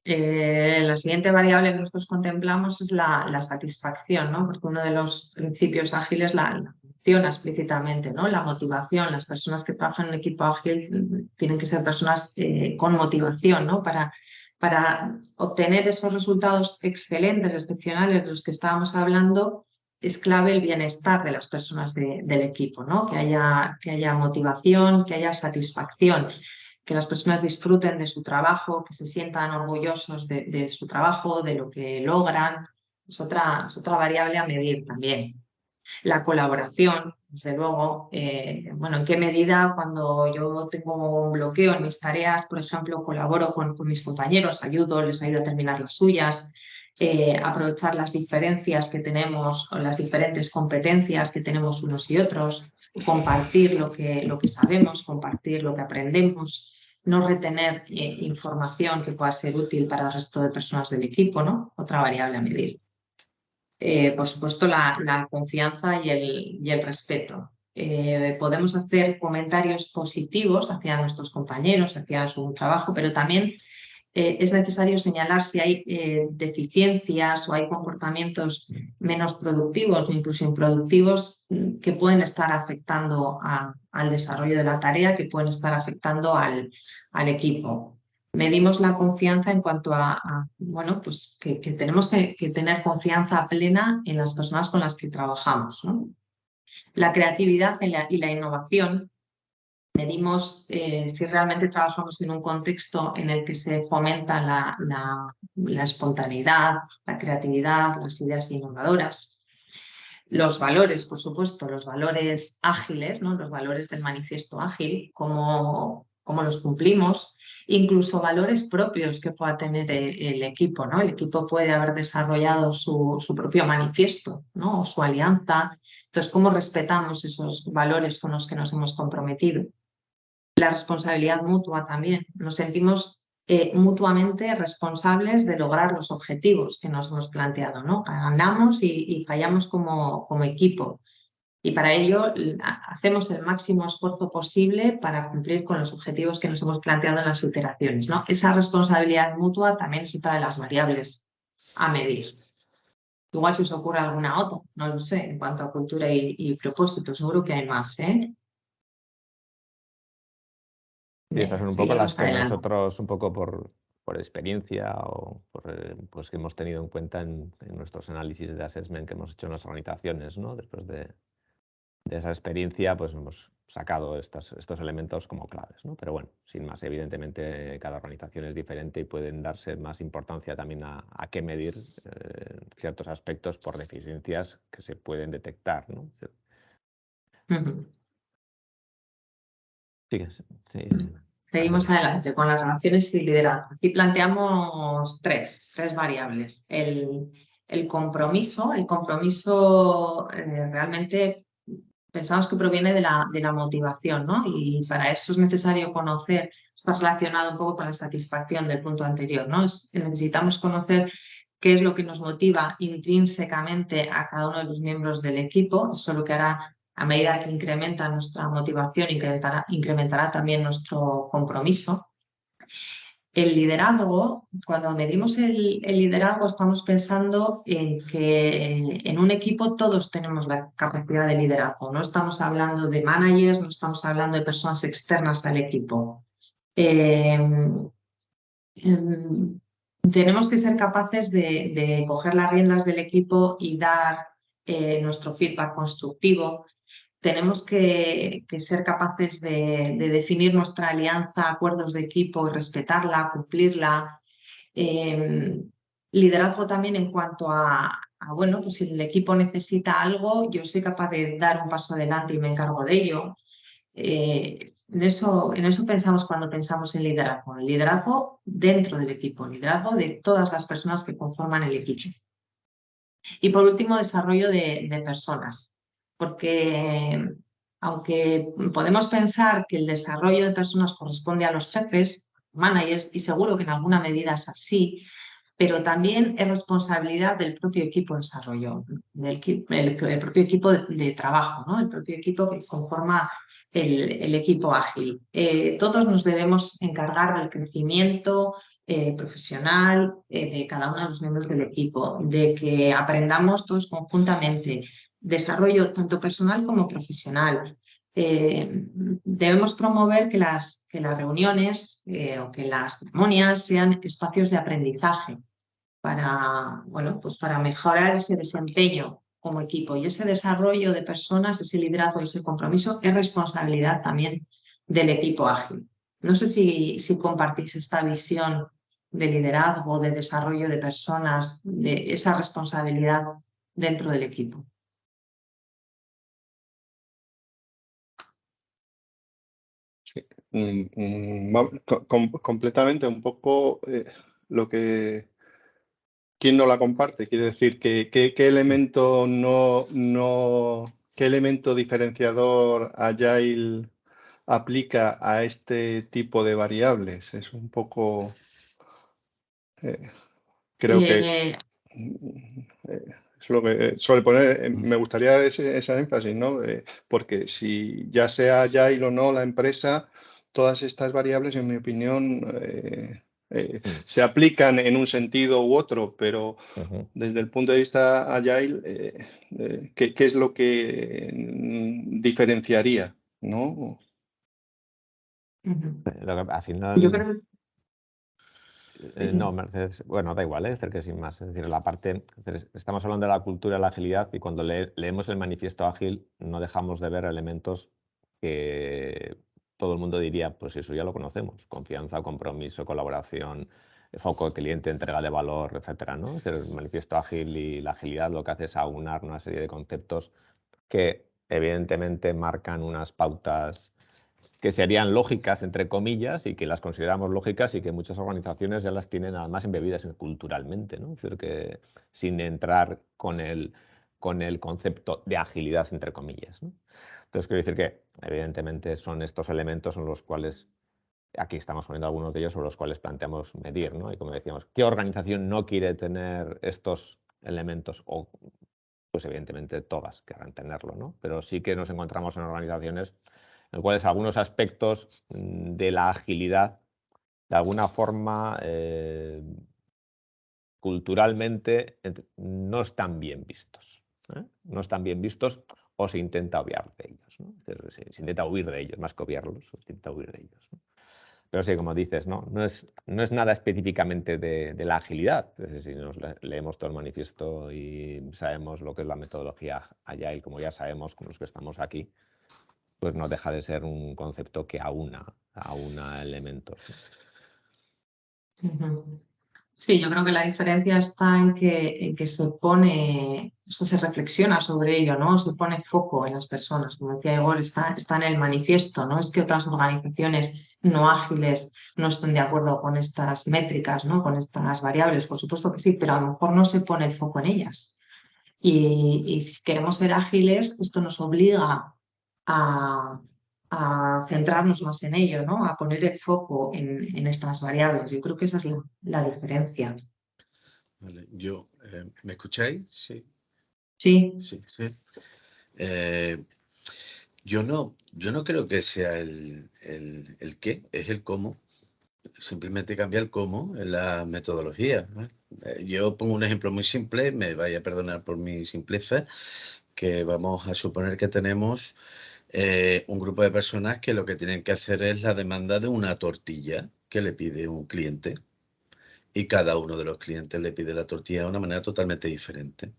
La siguiente variable que nosotros contemplamos es la satisfacción, ¿no? Porque uno de los principios ágiles la menciona explícitamente, ¿no? La motivación. Las personas que trabajan en un equipo ágil tienen que ser personas con motivación, ¿no? Para obtener esos resultados excelentes, excepcionales de los que estábamos hablando, es clave el bienestar de las personas del equipo, ¿no? Que haya motivación, que haya satisfacción, que las personas disfruten de su trabajo, que se sientan orgullosos de su trabajo, de lo que logran. Es otra variable a medir también. La colaboración, desde luego, bueno, en qué medida cuando yo tengo un bloqueo en mis tareas, por ejemplo, colaboro con mis compañeros, les ayudo a terminar las suyas, aprovechar las diferencias que tenemos o las diferentes competencias que tenemos unos y otros, compartir lo que sabemos, compartir lo que aprendemos, no retener información que pueda ser útil para el resto de personas del equipo, ¿no? Otra variable a medir. Por supuesto, la confianza y el respeto. Podemos hacer comentarios positivos hacia nuestros compañeros, hacia su trabajo, pero también es necesario señalar si hay deficiencias o hay comportamientos menos productivos o incluso improductivos que pueden estar afectando al desarrollo de la tarea, que pueden estar afectando al equipo. Medimos la confianza en cuanto bueno, pues que tenemos que tener confianza plena en las personas con las que trabajamos, ¿no? La creatividad y la innovación. Medimos si realmente trabajamos en un contexto en el que se fomenta la espontaneidad, la creatividad, las ideas innovadoras. Los valores, por supuesto, los valores ágiles, ¿no? Los valores del manifiesto ágil, cómo los cumplimos, incluso valores propios que pueda tener el equipo, ¿no? El equipo puede haber desarrollado su propio manifiesto, ¿no? O su alianza. Entonces, ¿cómo respetamos esos valores con los que nos hemos comprometido? La responsabilidad mutua también. Nos sentimos mutuamente responsables de lograr los objetivos que nos hemos planteado, ¿no? Ganamos y fallamos como equipo. Y para ello hacemos el máximo esfuerzo posible para cumplir con los objetivos que nos hemos planteado en las iteraciones, ¿no? Esa responsabilidad mutua también es otra de las variables a medir. Igual si os ocurre alguna otra, no lo sé, en cuanto a cultura y propósito, seguro que hay más, ¿eh? Sí, estas son un poco las que nosotros, un poco por experiencia o pues que hemos tenido en cuenta en nuestros análisis de assessment que hemos hecho en las organizaciones, ¿no? Después de esa experiencia, pues hemos sacado estos elementos como claves, ¿no? Pero bueno, sin más, evidentemente cada organización es diferente y pueden darse más importancia también a qué medir ciertos aspectos por deficiencias que se pueden detectar, ¿no? Sí. Seguimos adelante con las relaciones y liderazgo. Aquí planteamos tres variables. El compromiso realmente pensamos que proviene de la motivación, ¿no? Y para eso es necesario conocer, está relacionado un poco con la satisfacción del punto anterior, ¿no? Necesitamos conocer qué es lo que nos motiva intrínsecamente a cada uno de los miembros del equipo. Eso es lo que hará, a medida que incrementa nuestra motivación, incrementará también nuestro compromiso. El liderazgo, cuando medimos el liderazgo, estamos pensando en que en un equipo todos tenemos la capacidad de liderazgo. No estamos hablando de managers, no estamos hablando de personas externas al equipo. Tenemos que ser capaces de coger las riendas del equipo y dar nuestro feedback constructivo. Tenemos que ser capaces de definir nuestra alianza, acuerdos de equipo, respetarla, cumplirla. Liderazgo también en cuanto bueno, pues si el equipo necesita algo, yo soy capaz de dar un paso adelante y me encargo de ello. En eso pensamos cuando pensamos en liderazgo. El liderazgo dentro del equipo, el liderazgo de todas las personas que conforman el equipo. Y por último, desarrollo de personas, porque aunque podemos pensar que el desarrollo de personas corresponde a los jefes, managers, y seguro que en alguna medida es así, pero también es responsabilidad del propio equipo de desarrollo, el propio equipo de trabajo, ¿no? El propio equipo que conforma el equipo ágil. Todos nos debemos encargar del crecimiento profesional de cada uno de los miembros del equipo, de que aprendamos todos conjuntamente, desarrollo tanto personal como profesional. Debemos promover que las reuniones o que las ceremonias sean espacios de aprendizaje para, bueno, pues para mejorar ese desempeño como equipo, y ese desarrollo de personas, ese liderazgo, ese compromiso es responsabilidad también del equipo ágil. No sé si compartís esta visión de liderazgo, de desarrollo de personas, de esa responsabilidad dentro del equipo. Sí. Completamente, un poco lo que... ¿Quién no la comparte? Quiere decir, ¿qué elemento qué elemento diferenciador Agile aplica a este tipo de variables? Es un poco... creo que... es lo que suele poner, me gustaría esa énfasis, ¿no? Porque si ya sea Agile o no la empresa, todas estas variables, en mi opinión, se aplican en un sentido u otro, pero desde el punto de vista Agile, ¿qué es lo que diferenciaría, ¿no? Al final... Yo creo... no, Mercedes, bueno, da igual, es decir, que sin más. Es decir, la parte, estamos hablando de la cultura de la agilidad y cuando leemos el manifiesto ágil no dejamos de ver elementos que todo el mundo diría, pues eso ya lo conocemos: confianza, compromiso, colaboración, foco de cliente, entrega de valor, etcétera, ¿no? Es decir, el manifiesto ágil y la agilidad lo que hace es aunar una serie de conceptos que evidentemente marcan unas pautas que serían lógicas, entre comillas, y que las consideramos lógicas y que muchas organizaciones ya las tienen además embebidas culturalmente, ¿no? Es decir, que sin entrar con el concepto de agilidad, entre comillas, ¿no? Entonces, quiero decir que evidentemente son estos elementos en los cuales, aquí estamos poniendo algunos de ellos, sobre los cuales planteamos medir, ¿no? Y como decíamos, ¿qué organización no quiere tener estos elementos? O, pues evidentemente todas querrán tenerlo, ¿no? Pero sí que nos encontramos en organizaciones en las cuales algunos aspectos de la agilidad, de alguna forma, culturalmente, no están bien vistos. No están bien vistos o se intenta obviar de ellos, ¿no? Se intenta huir de ellos, más que obviarlos, se intenta huir de ellos, ¿no? Pero sí, como dices, no es nada específicamente de la agilidad. Es decir, si nos leemos todo el manifiesto y sabemos lo que es la metodología Agile, como ya sabemos con los que estamos aquí, pues no deja de ser un concepto que aúna elementos, ¿no? Sí, yo creo que la diferencia está en que se pone, o sea, se reflexiona sobre ello, ¿no? Se pone foco en las personas. Como decía Igor, está en el manifiesto, ¿no? Es que otras organizaciones no ágiles no estén de acuerdo con estas métricas, ¿no? Con estas variables, por supuesto que sí, pero a lo mejor no se pone el foco en ellas. Y si queremos ser ágiles, esto nos obliga a centrarnos más en ello, ¿no? A poner el foco en estas variables. Yo creo que esa es la diferencia. Vale. ¿Me escucháis? Sí. Sí. Sí, sí. Yo no creo que sea el qué, es el cómo. simplemente cambia el cómo en la metodología, ¿vale? Yo pongo un ejemplo muy simple, me vaya a perdonar por mi simpleza, que vamos a suponer que tenemos un grupo de personas que lo que tienen que hacer es la demanda de una tortilla que le pide un cliente, y cada uno de los clientes le pide la tortilla de una manera totalmente diferente.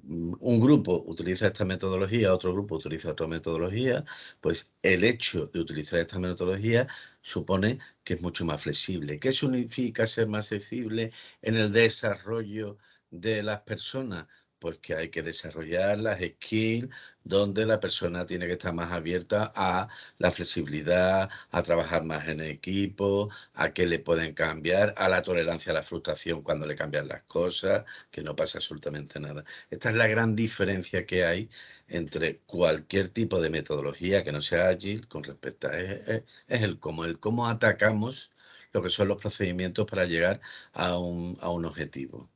Un grupo utiliza esta metodología, otro grupo utiliza otra metodología, pues el hecho de utilizar esta metodología supone que es mucho más flexible. ¿Qué significa ser más flexible en el desarrollo de las personas? Pues que hay que desarrollar las skills donde la persona tiene que estar más abierta a la flexibilidad, a trabajar más en equipo, a que le pueden cambiar, a la tolerancia a la frustración cuando le cambian las cosas, que no pasa absolutamente nada. Esta es la gran diferencia que hay entre cualquier tipo de metodología que no sea ágil con respecto a es el cómo atacamos lo que son los procedimientos para llegar a un objetivo.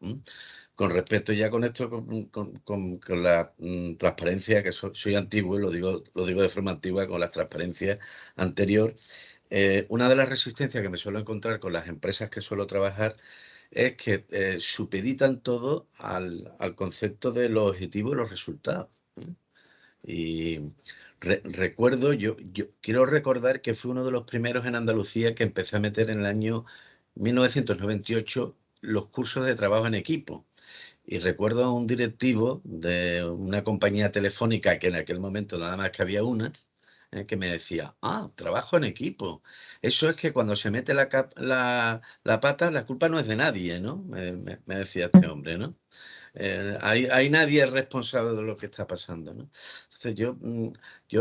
Con respecto ya con esto, con la transparencia, que soy antiguo, lo digo de forma antigua, con la transparencia anterior, una de las resistencias que me suelo encontrar con las empresas que suelo trabajar es que supeditan todo al concepto de los objetivos y los resultados. Y recuerdo, yo quiero recordar que fui uno de los primeros en Andalucía que empecé a meter en el año 1998 los cursos de trabajo en equipo. Y recuerdo a un directivo de una compañía telefónica, que en aquel momento nada más que había una, que me decía, trabajo en equipo. Eso es que cuando se mete la pata, la culpa no es de nadie, ¿no? Me decía este hombre, ¿no? Hay nadie es responsable de lo que está pasando, ¿no? Entonces yo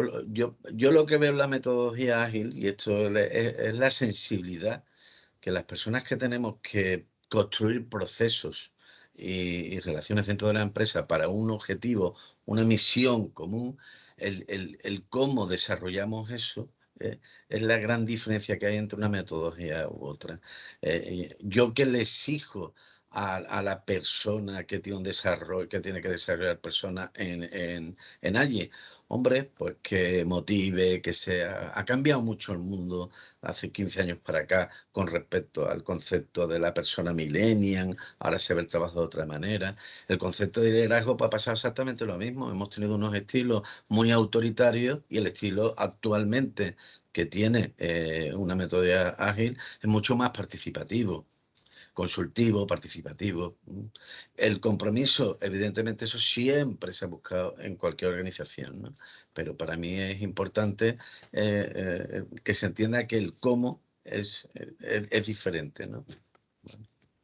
lo que veo en la metodología ágil, y esto es la sensibilidad, que las personas que tenemos que construir procesos y relaciones dentro de la empresa para un objetivo, una misión común, el cómo desarrollamos eso, es la gran diferencia que hay entre una metodología u otra. Yo que le exijo a la persona que tiene un desarrollo, que tiene que desarrollar personas en allí, hombre, pues que motive, que sea. Ha cambiado mucho el mundo hace 15 años para acá con respecto al concepto de la persona millennial, ahora se ve el trabajo de otra manera. El concepto de liderazgo ha pasado exactamente lo mismo. Hemos tenido unos estilos muy autoritarios y el estilo actualmente que tiene una metodología ágil es mucho más participativo, consultivo, participativo. El compromiso, evidentemente, eso siempre se ha buscado en cualquier organización, ¿no? Pero para mí es importante que se entienda que el cómo es diferente, ¿no?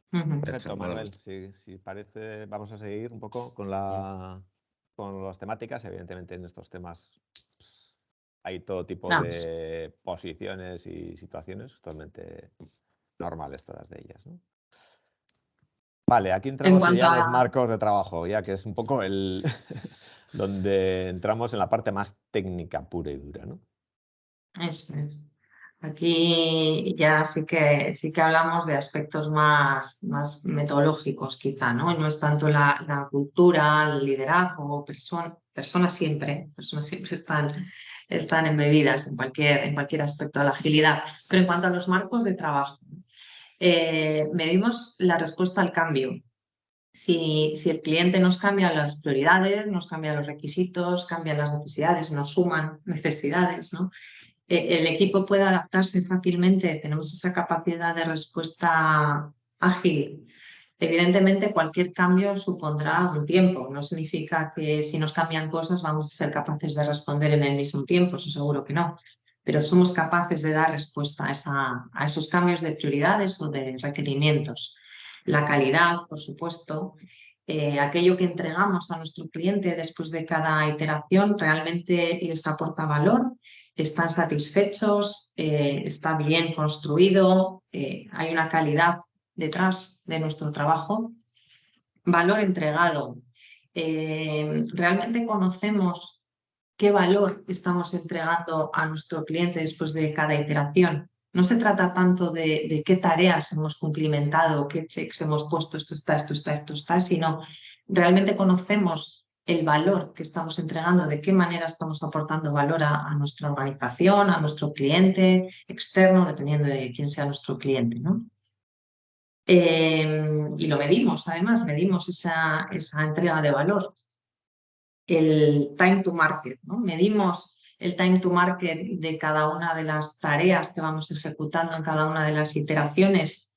Perfecto, Manuel. Si parece, vamos a seguir un poco con las temáticas. Evidentemente, en estos temas hay todo tipo de posiciones y situaciones totalmente normales, todas de ellas, ¿no? Vale, aquí entramos ya en los marcos de trabajo, ya que es un poco donde entramos en la parte más técnica pura y dura, ¿no? Eso es. Aquí ya sí que hablamos de aspectos más metodológicos, quizá, ¿no? No es tanto la cultura, el liderazgo, personas siempre están embebidas en cualquier aspecto de la agilidad. Pero en cuanto a los marcos de trabajo, medimos la respuesta al cambio. Si el cliente nos cambia las prioridades, nos cambia los requisitos, cambian las necesidades, nos suman necesidades, ¿no? El equipo puede adaptarse fácilmente, tenemos esa capacidad de respuesta ágil. Evidentemente, cualquier cambio supondrá un tiempo. No significa que si nos cambian cosas vamos a ser capaces de responder en el mismo tiempo, eso seguro que no. Pero somos capaces de dar respuesta a esos cambios de prioridades o de requerimientos. La calidad, por supuesto, aquello que entregamos a nuestro cliente después de cada iteración realmente les aporta valor, están satisfechos, está bien construido, hay una calidad detrás de nuestro trabajo. Valor entregado. Realmente conocemos qué valor estamos entregando a nuestro cliente después de cada iteración. No se trata tanto de qué tareas hemos cumplimentado, qué checks hemos puesto, esto está, sino realmente conocemos el valor que estamos entregando, de qué manera estamos aportando valor a nuestra organización, a nuestro cliente externo, dependiendo de quién sea nuestro cliente, ¿no? Y lo medimos, además, medimos esa entrega de valor. El time to market, ¿no? Medimos el time to market de cada una de las tareas que vamos ejecutando en cada una de las iteraciones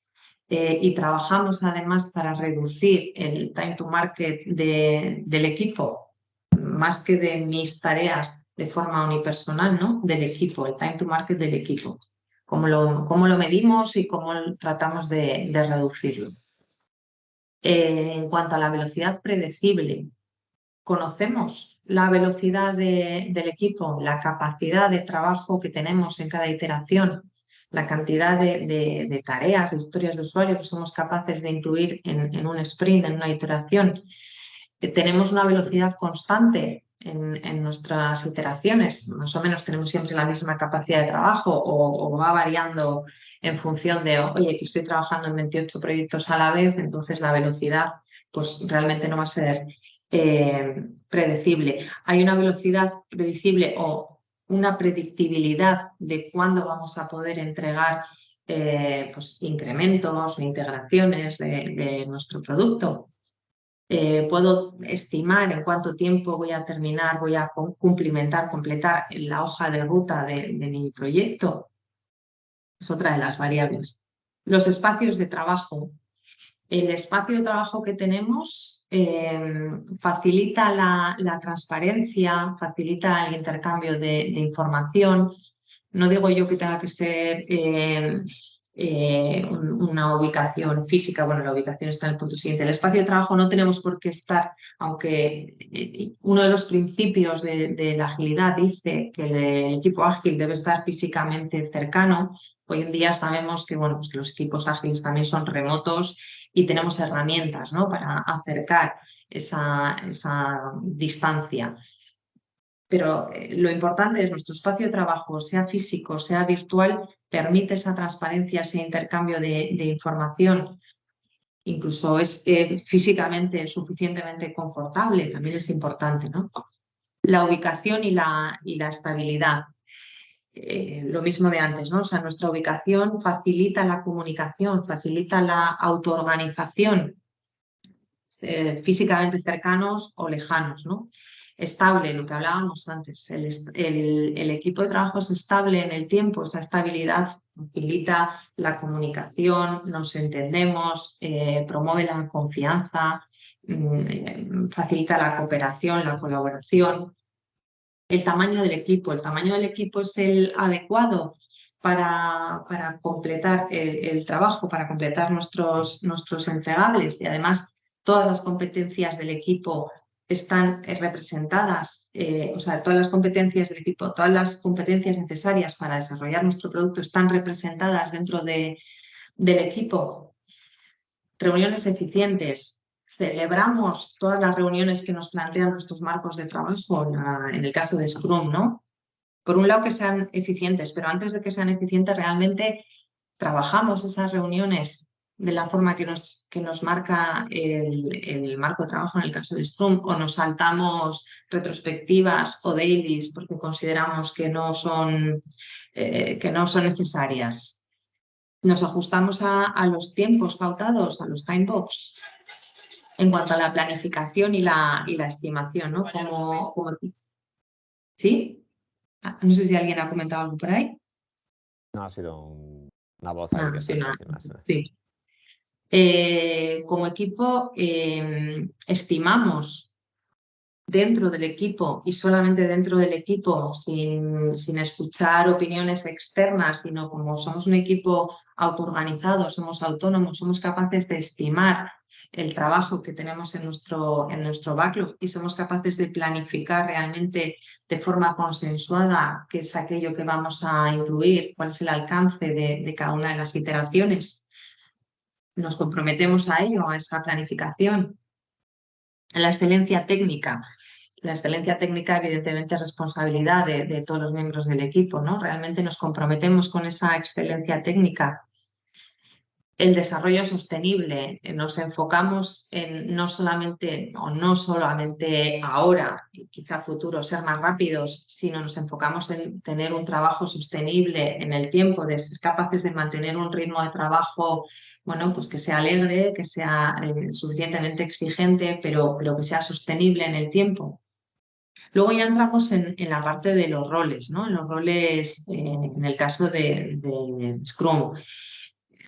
y trabajamos además para reducir el time to market del equipo, más que de mis tareas de forma unipersonal, ¿no? Del equipo, el time to market del equipo. Cómo lo medimos y cómo tratamos de reducirlo. En cuanto a la velocidad predecible, conocemos la velocidad del equipo, la capacidad de trabajo que tenemos en cada iteración, la cantidad de tareas, de historias de usuario que somos capaces de incluir en un sprint, en una iteración. Tenemos una velocidad constante en nuestras iteraciones, más o menos tenemos siempre la misma capacidad de trabajo o va variando en función de, oye, que estoy trabajando en 28 proyectos a la vez, entonces la velocidad pues realmente no va a ser predecible. Hay una velocidad predecible o una predictibilidad de cuándo vamos a poder entregar pues, incrementos o integraciones de nuestro producto. Puedo estimar en cuánto tiempo voy a terminar, voy a completar la hoja de ruta de mi proyecto. Es otra de las variables. Los espacios de trabajo. El espacio de trabajo que tenemos facilita la transparencia, facilita el intercambio de información. No digo yo que tenga que ser una ubicación física, bueno, la ubicación está en el punto siguiente. El espacio de trabajo no tenemos por qué estar, aunque uno de los principios de la agilidad dice que el equipo ágil debe estar físicamente cercano. Hoy en día sabemos que, bueno, pues que los equipos ágiles también son remotos y tenemos herramientas, ¿no? Para acercar esa distancia. Pero lo importante es nuestro espacio de trabajo, sea físico, sea virtual, permite esa transparencia, ese intercambio de información. Incluso es físicamente suficientemente confortable, también es importante, ¿no? La ubicación y la estabilidad. Lo mismo de antes, ¿no? O sea, nuestra ubicación facilita la comunicación, facilita la autoorganización, físicamente cercanos o lejanos, ¿no? Estable, lo que hablábamos antes, el equipo de trabajo es estable en el tiempo, esa estabilidad facilita la comunicación, nos entendemos, promueve la confianza, facilita la cooperación, la colaboración. El tamaño del equipo es el adecuado para completar el trabajo, para completar nuestros entregables y además todas las competencias del equipo están representadas, o sea, todas las competencias del equipo, todas las competencias necesarias para desarrollar nuestro producto están representadas dentro del equipo. Reuniones eficientes. Celebramos todas las reuniones que nos plantean nuestros marcos de trabajo, en el caso de Scrum, ¿no? Por un lado que sean eficientes, pero antes de que sean eficientes realmente trabajamos esas reuniones de la forma que nos marca el marco de trabajo en el caso de Scrum, o nos saltamos retrospectivas o dailies porque consideramos que no son necesarias. Nos ajustamos a los tiempos pautados, a los time box, en cuanto a la planificación y la estimación, ¿no? ¿Sí? No sé si alguien ha comentado algo por ahí. No, ha sido una voz ahí que sí, más. Sí. Como equipo estimamos dentro del equipo y solamente dentro del equipo, sin escuchar opiniones externas, sino como somos un equipo autoorganizado, somos autónomos, somos capaces de estimar el trabajo que tenemos en nuestro backlog y somos capaces de planificar realmente de forma consensuada qué es aquello que vamos a incluir, cuál es el alcance de cada una de las iteraciones. Nos comprometemos a ello, a esa planificación. La excelencia técnica. La excelencia técnica, evidentemente, es responsabilidad de todos los miembros del equipo, ¿no? Realmente nos comprometemos con esa excelencia técnica. El desarrollo sostenible, nos enfocamos en no solamente ahora, y quizá futuro, ser más rápidos, sino nos enfocamos en tener un trabajo sostenible en el tiempo, de ser capaces de mantener un ritmo de trabajo, bueno, pues que sea alegre, que sea suficientemente exigente, pero que sea sostenible en el tiempo. Luego ya entramos en la parte de los roles, ¿no? En los roles, en el caso de Scrum.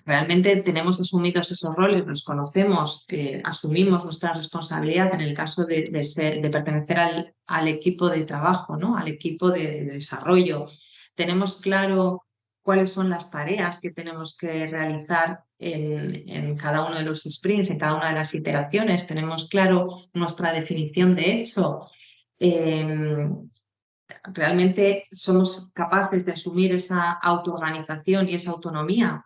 Realmente tenemos asumidos esos roles, los conocemos, asumimos nuestra responsabilidad en el caso de pertenecer al equipo de trabajo, ¿no? Al equipo de desarrollo. Tenemos claro cuáles son las tareas que tenemos que realizar en cada uno de los sprints, en cada una de las iteraciones. Tenemos claro nuestra definición de hecho. Realmente somos capaces de asumir esa autoorganización y esa autonomía.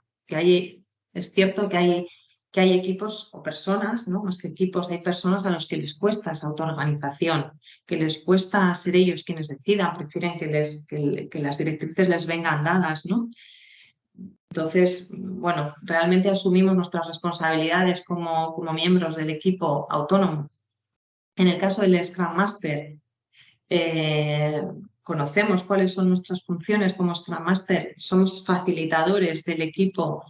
Es cierto que hay equipos o personas, ¿no? Más que equipos, hay personas a los que les cuesta esa autoorganización, que les cuesta ser ellos quienes decidan, prefieren que las directrices les vengan dadas, ¿no? Entonces, bueno, realmente asumimos nuestras responsabilidades como miembros del equipo autónomo. En el caso del Scrum Master, conocemos cuáles son nuestras funciones como Scrum Master, somos facilitadores del equipo,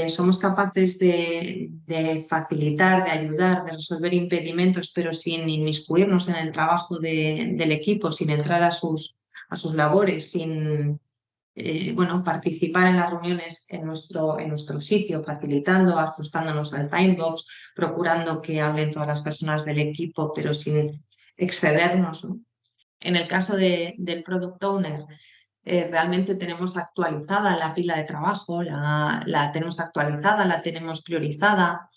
somos capaces de facilitar, de ayudar, de resolver impedimentos, pero sin inmiscuirnos en el trabajo del equipo, sin entrar a sus labores, sin participar en las reuniones en nuestro sitio, facilitando, ajustándonos al timebox, procurando que hablen todas las personas del equipo, pero sin excedernos, ¿no? En el caso del Product Owner, realmente tenemos actualizada la pila de trabajo, la tenemos actualizada, la tenemos priorizada,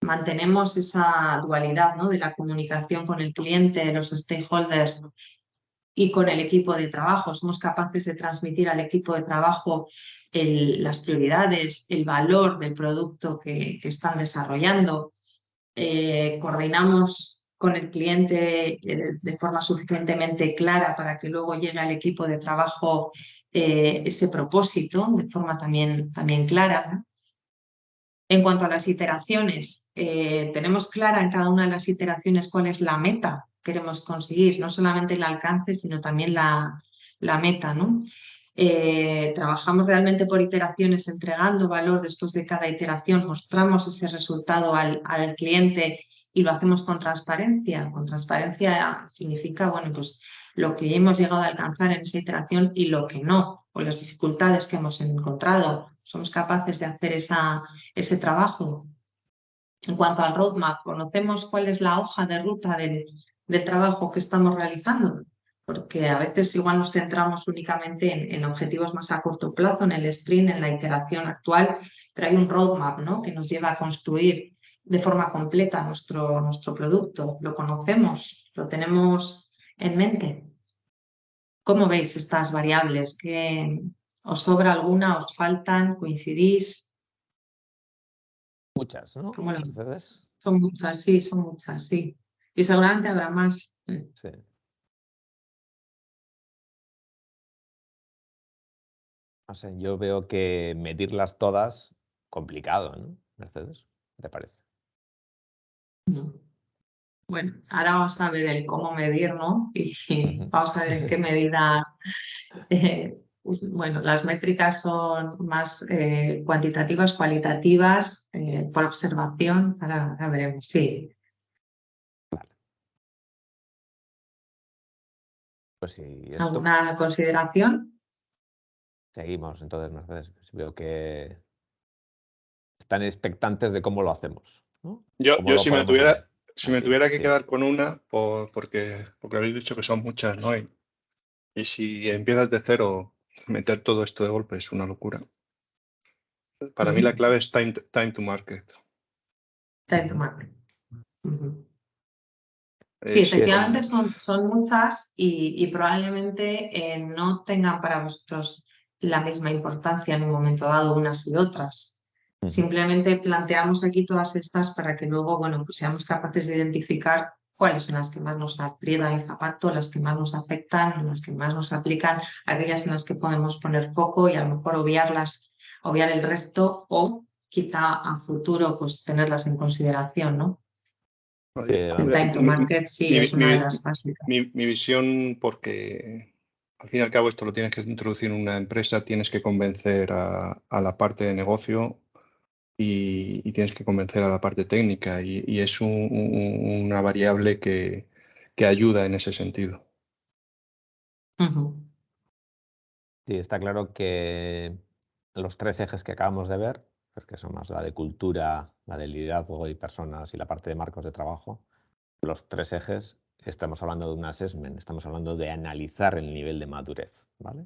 mantenemos esa dualidad, ¿no? De la comunicación con el cliente, los stakeholders y con el equipo de trabajo. Somos capaces de transmitir al equipo de trabajo las prioridades, el valor del producto que están desarrollando. Coordinamos con el cliente de forma suficientemente clara para que luego llegue al equipo de trabajo ese propósito de forma también clara, ¿no? En cuanto a las iteraciones, tenemos clara en cada una de las iteraciones cuál es la meta que queremos conseguir, no solamente el alcance, sino también la meta, ¿no? Trabajamos realmente por iteraciones, entregando valor después de cada iteración, mostramos ese resultado al cliente y lo hacemos con transparencia. Con transparencia significa, bueno, pues lo que hemos llegado a alcanzar en esa iteración y lo que no, o las dificultades que hemos encontrado. Somos capaces de hacer ese trabajo. En cuanto al roadmap, conocemos cuál es la hoja de ruta del trabajo que estamos realizando, porque a veces igual nos centramos únicamente en objetivos más a corto plazo, en el sprint, en la iteración actual, pero hay un roadmap, ¿no? Que nos lleva a construir de forma completa nuestro producto. Lo conocemos, lo tenemos en mente. ¿Cómo veis estas variables? ¿Os sobra alguna? ¿Os faltan? ¿Coincidís? Muchas, ¿no? Son muchas, sí, son muchas, sí. Y seguramente habrá más. Sí. No sé, yo veo que medirlas todas, complicado, ¿no, Mercedes? ¿Te parece? Bueno, ahora vamos a ver el cómo medir, ¿no? Y vamos a ver en qué medida... bueno, las métricas son más cuantitativas, cualitativas, por observación. Ahora veremos, sí. Pues sí. ¿Alguna consideración? Seguimos, entonces, Mercedes. Veo que están expectantes de cómo lo hacemos, ¿no? Yo si me tuviera que quedar con una, porque habéis dicho que son muchas, ¿no? Y si empiezas de cero, meter todo esto de golpe es una locura. Para mí la clave es time to market. Time to market. Sí, efectivamente son muchas y probablemente no tengan para vosotros la misma importancia en un momento dado unas y otras. Simplemente planteamos aquí todas estas para que luego, bueno, pues seamos capaces de identificar cuáles son las que más nos aprietan el zapato, las que más nos afectan, las que más nos aplican, aquellas en las que podemos poner foco y a lo mejor obviar el resto o quizá a futuro pues tenerlas en consideración, ¿no? El time to Mi- market sí mi- es una mi- de las básicas. Mi visión, porque al fin y al cabo esto lo tienes que introducir en una empresa, tienes que convencer a la parte de negocio y tienes que convencer a la parte técnica y es una variable que ayuda en ese sentido. Ujú. Sí, está claro que los 3 ejes que acabamos de ver, porque son más la de cultura, la de liderazgo y personas y la parte de marcos de trabajo, los 3 ejes, estamos hablando de un assessment, estamos hablando de analizar el nivel de madurez, ¿vale?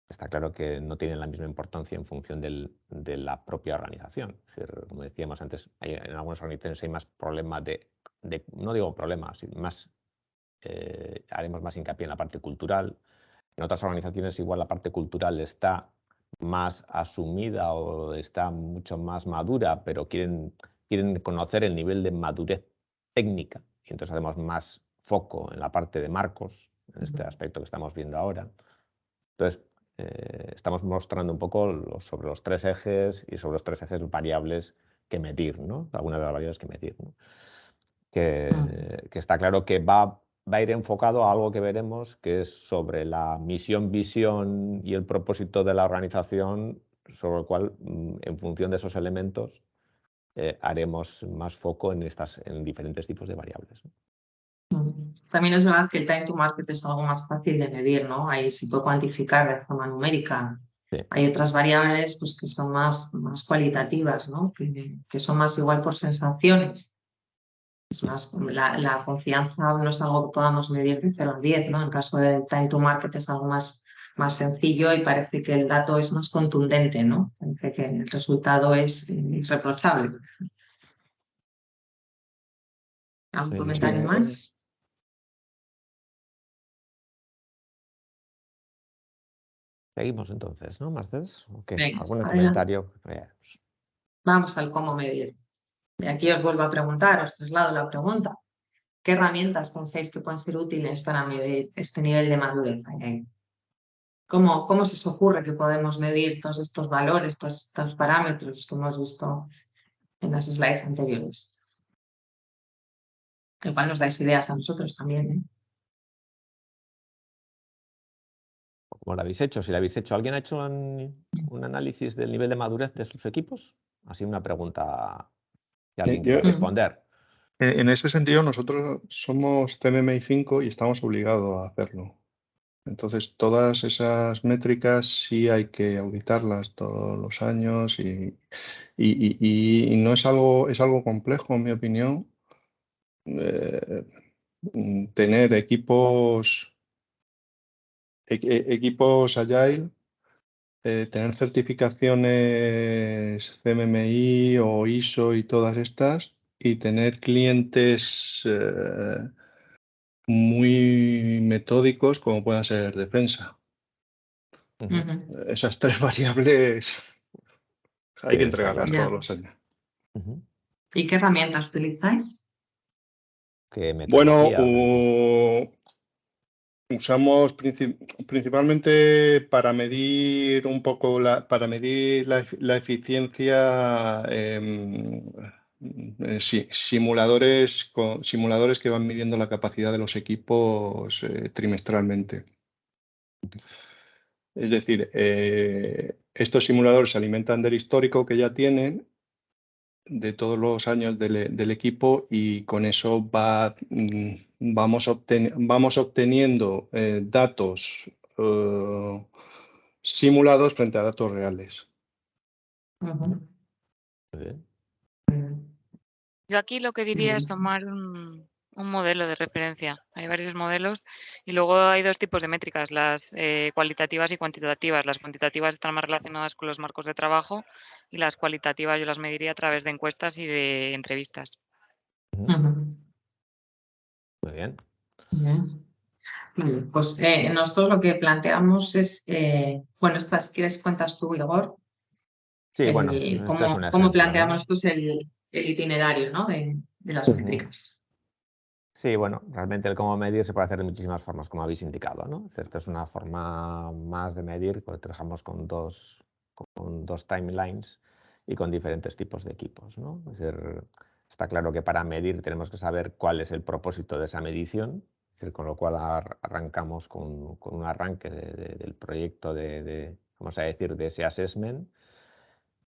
Está claro que no tienen la misma importancia en función de la propia organización. Es decir, como decíamos antes, en algunas organizaciones hay más problemas no digo problemas, más, haremos más hincapié en la parte cultural. En otras organizaciones igual la parte cultural está más asumida o está mucho más madura, pero quieren conocer el nivel de madurez técnica y entonces hacemos más foco en la parte de marcos, en este aspecto que estamos viendo ahora. Entonces, estamos mostrando un poco sobre los 3 ejes y sobre los 3 ejes variables que medir, ¿no? Algunas de las variables que medir, ¿no? Que está claro que va a ir enfocado a algo que veremos, que es sobre la misión, visión y el propósito de la organización, sobre el cual, en función de esos elementos, haremos más foco en diferentes tipos de variables, ¿no? También es verdad que el time to market es algo más fácil de medir, ¿no? Ahí se puede cuantificar de forma numérica. Sí. Hay otras variables pues, que son más cualitativas, ¿no? Que son más igual por sensaciones. Es más, la confianza no es algo que podamos medir de 0 a 10, ¿no? En caso del time to market es algo más sencillo y parece que el dato es más contundente, ¿no? Parece que el resultado es irreprochable. ¿Algún comentario más? Seguimos entonces, ¿no, Mercedes? Okay. Venga, ¿Algún adelante. comentario? Vamos al cómo medir. Y aquí os vuelvo a preguntar, os traslado la pregunta. ¿Qué herramientas pensáis que pueden ser útiles para medir este nivel de madurez? ¿Cómo se os ocurre que podemos medir todos estos valores, todos estos parámetros que hemos visto en las slides anteriores? Igual nos dais ideas a nosotros también, ¿eh? ¿Cómo lo habéis hecho? Si lo habéis hecho, ¿alguien ha hecho un análisis del nivel de madurez de sus equipos? Así una pregunta que alguien quiera responder. En ese sentido, nosotros somos CMMI 5 y estamos obligados a hacerlo. Entonces, todas esas métricas sí hay que auditarlas todos los años y no es algo complejo, en mi opinión, tener equipos Agile, tener certificaciones CMMI o ISO y todas estas, y tener clientes muy metódicos como puedan ser defensa. Esas 3 variables hay que entregarlas todos los años. ¿Y qué herramientas utilizáis? Bueno, usamos principalmente para medir un poco la eficiencia, simuladores que van midiendo la capacidad de los equipos trimestralmente. Es decir, estos simuladores se alimentan del histórico que ya tienen de todos los años del equipo y con eso vamos obteniendo datos simulados frente a datos reales. Yo aquí lo que diría es tomar un modelo de referencia. Hay varios modelos y luego hay 2 tipos de métricas, las cualitativas y cuantitativas. Las cuantitativas están más relacionadas con los marcos de trabajo y las cualitativas yo las mediría a través de encuestas y de entrevistas. Muy bien. Vale, pues nosotros lo que planteamos es, bueno, si quieres cuentas tú, Igor. Sí, bueno, este es un ejemplo, ¿Cómo planteamos ¿no? nosotros el itinerario, ¿no? de las métricas? Sí, bueno, realmente el cómo medir se puede hacer de muchísimas formas, como habéis indicado, ¿no? Esta es una forma más de medir, porque trabajamos con dos timelines y con diferentes tipos de equipos, ¿no? Es decir, está claro que para medir tenemos que saber cuál es el propósito de esa medición, es decir, con lo cual arrancamos con un arranque del proyecto vamos a decir, de ese assessment,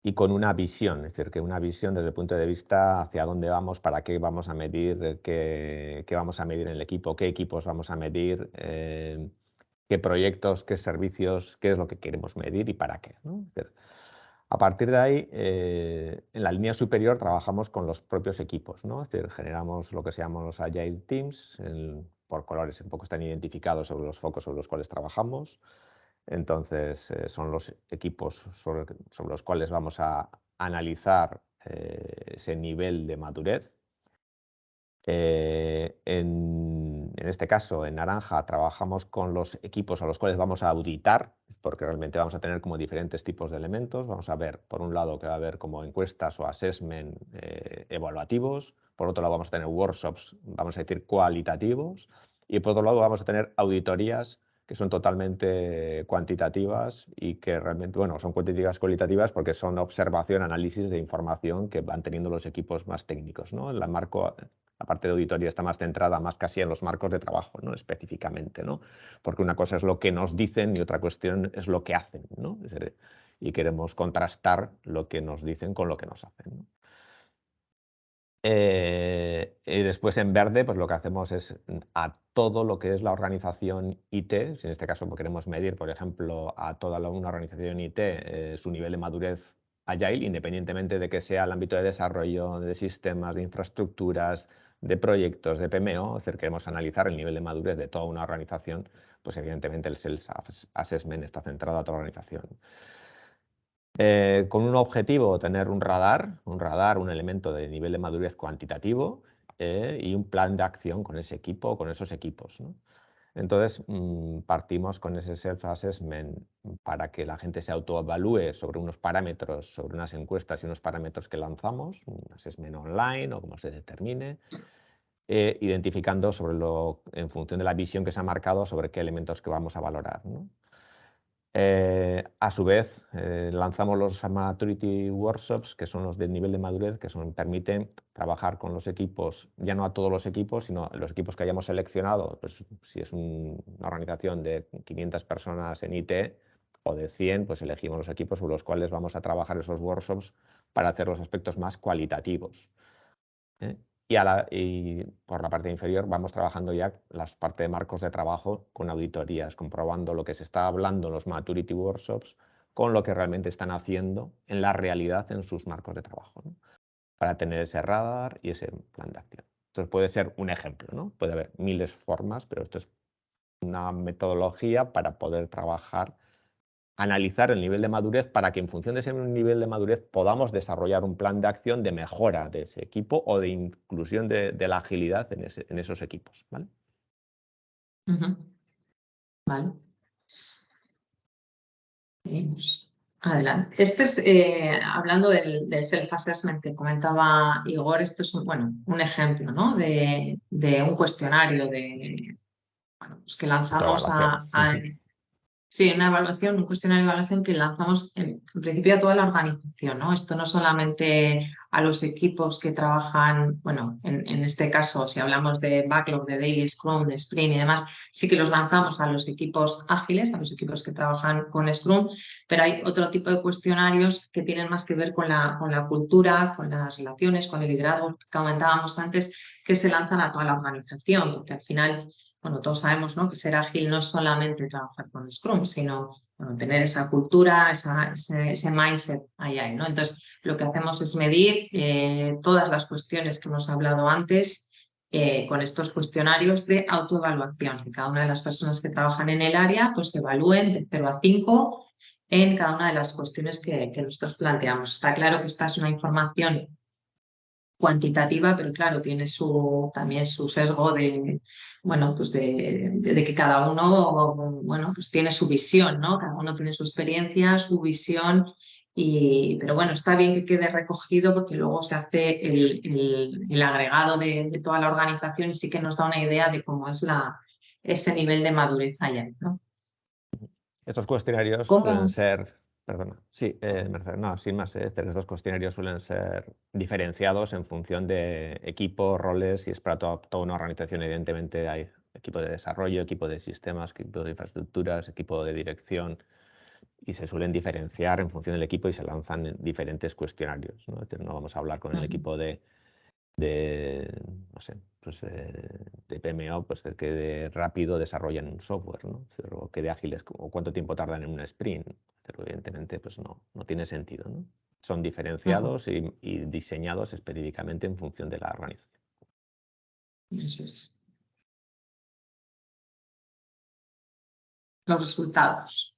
y con una visión, es decir, que una visión desde el punto de vista hacia dónde vamos, para qué vamos a medir, qué vamos a medir en el equipo, qué equipos vamos a medir, qué proyectos, qué servicios, qué es lo que queremos medir y para qué, ¿no? Es decir, a partir de ahí, en la línea superior trabajamos con los propios equipos, ¿no? Es decir, generamos lo que se llaman los Agile Teams, por colores un poco están identificados sobre los focos sobre los cuales trabajamos. Entonces, son los equipos sobre los cuales vamos a analizar ese nivel de madurez. En este caso, en naranja, trabajamos con los equipos a los cuales vamos a auditar, porque realmente vamos a tener como diferentes tipos de elementos. Vamos a ver, por un lado, que va a haber como encuestas o assessment evaluativos. Por otro lado, vamos a tener workshops, vamos a decir, cualitativos. Y por otro lado, vamos a tener auditorías que son totalmente cuantitativas y que realmente, bueno, son cualitativas porque son observación, análisis de información que van teniendo los equipos más técnicos, ¿no? La parte de auditoría está más centrada más casi en los marcos de trabajo, ¿no? Específicamente, ¿no? Porque una cosa es lo que nos dicen y otra cuestión es lo que hacen, ¿no? Es decir, y queremos contrastar lo que nos dicen con lo que nos hacen, ¿no? Y después en verde, pues lo que hacemos es a todo lo que es la organización IT, si en este caso queremos medir, por ejemplo, a toda una organización IT su nivel de madurez Agile, independientemente de que sea el ámbito de desarrollo de sistemas, de infraestructuras, de proyectos, de PMO, es decir, queremos analizar el nivel de madurez de toda una organización, pues evidentemente el Self-Assessment está centrado a toda la organización. Con un objetivo, tener un radar, un elemento de nivel de madurez cuantitativo y un plan de acción con ese equipo, con esos equipos, ¿no? Entonces, partimos con ese self-assessment para que la gente se autoevalúe sobre unos parámetros, sobre unas encuestas y unos parámetros que lanzamos, un assessment online o como se determine, identificando en función de la visión que se ha marcado sobre qué elementos que vamos a valorar, ¿no? A su vez, lanzamos los Maturity Workshops, que son los del nivel de madurez, que permiten trabajar con los equipos, ya no a todos los equipos, sino los equipos que hayamos seleccionado. Pues, si es una organización de 500 personas en IT o de 100, pues elegimos los equipos sobre los cuales vamos a trabajar esos workshops para hacer los aspectos más cualitativos. Y por la parte inferior vamos trabajando ya la parte de marcos de trabajo con auditorías, comprobando lo que se está hablando en los Maturity Workshops con lo que realmente están haciendo en la realidad en sus marcos de trabajo, ¿no? Para tener ese radar y ese plan de acción. Entonces puede ser un ejemplo, ¿no? Puede haber miles de formas, pero esto es una metodología para poder trabajar, analizar el nivel de madurez para que en función de ese nivel de madurez podamos desarrollar un plan de acción de mejora de ese equipo o de inclusión de la agilidad en esos equipos, ¿vale? Vale. Seguimos. Adelante. Este es, hablando del self-assessment que comentaba Igor, esto es un ejemplo, ¿no? de un cuestionario pues que lanzamos Sí, una evaluación, un cuestionario de evaluación que lanzamos en principio a toda la organización, ¿no? Esto no solamente a los equipos que trabajan, bueno, en este caso, si hablamos de backlog, de daily, Scrum, de Sprint y demás, sí que los lanzamos a los equipos ágiles, a los equipos que trabajan con Scrum, pero hay otro tipo de cuestionarios que tienen más que ver con la cultura, con las relaciones, con el liderazgo que comentábamos antes, que se lanzan a toda la organización, porque al final, bueno, todos sabemos, ¿no?, que ser ágil no es solamente trabajar con Scrum, sino tener esa cultura, ese mindset allá, ¿no? Entonces, lo que hacemos es medir todas las cuestiones que hemos hablado antes con estos cuestionarios de autoevaluación, que cada una de las personas que trabajan en el área pues evalúen de 0 a 5 en cada una de las cuestiones que nosotros planteamos. Está claro que esta es una información cuantitativa, pero claro, tiene también su sesgo de, bueno, pues de que cada uno, bueno, pues tiene su visión, ¿no? Cada uno tiene su experiencia, su visión, pero bueno, está bien que quede recogido porque luego se hace el agregado de toda la organización y sí que nos da una idea de cómo es ese nivel de madurez allá, ¿no? Estos cuestionarios suelen ser Perdona. Sí, Mercedes, no, sin más, estos cuestionarios suelen ser diferenciados en función de equipos, roles, y es para toda una organización. Evidentemente hay equipo de desarrollo, equipo de sistemas, equipo de infraestructuras, equipo de dirección, y se suelen diferenciar en función del equipo y se lanzan en diferentes cuestionarios, ¿no? Es decir, no vamos a hablar con el equipo de no sé, pues de PMO, pues de que de rápido desarrollan un software, ¿no? O que de ágiles, o cuánto tiempo tardan en un sprint. Pero evidentemente pues no tiene sentido, ¿no? Son diferenciados y diseñados específicamente en función de la organización. Eso es. Los resultados.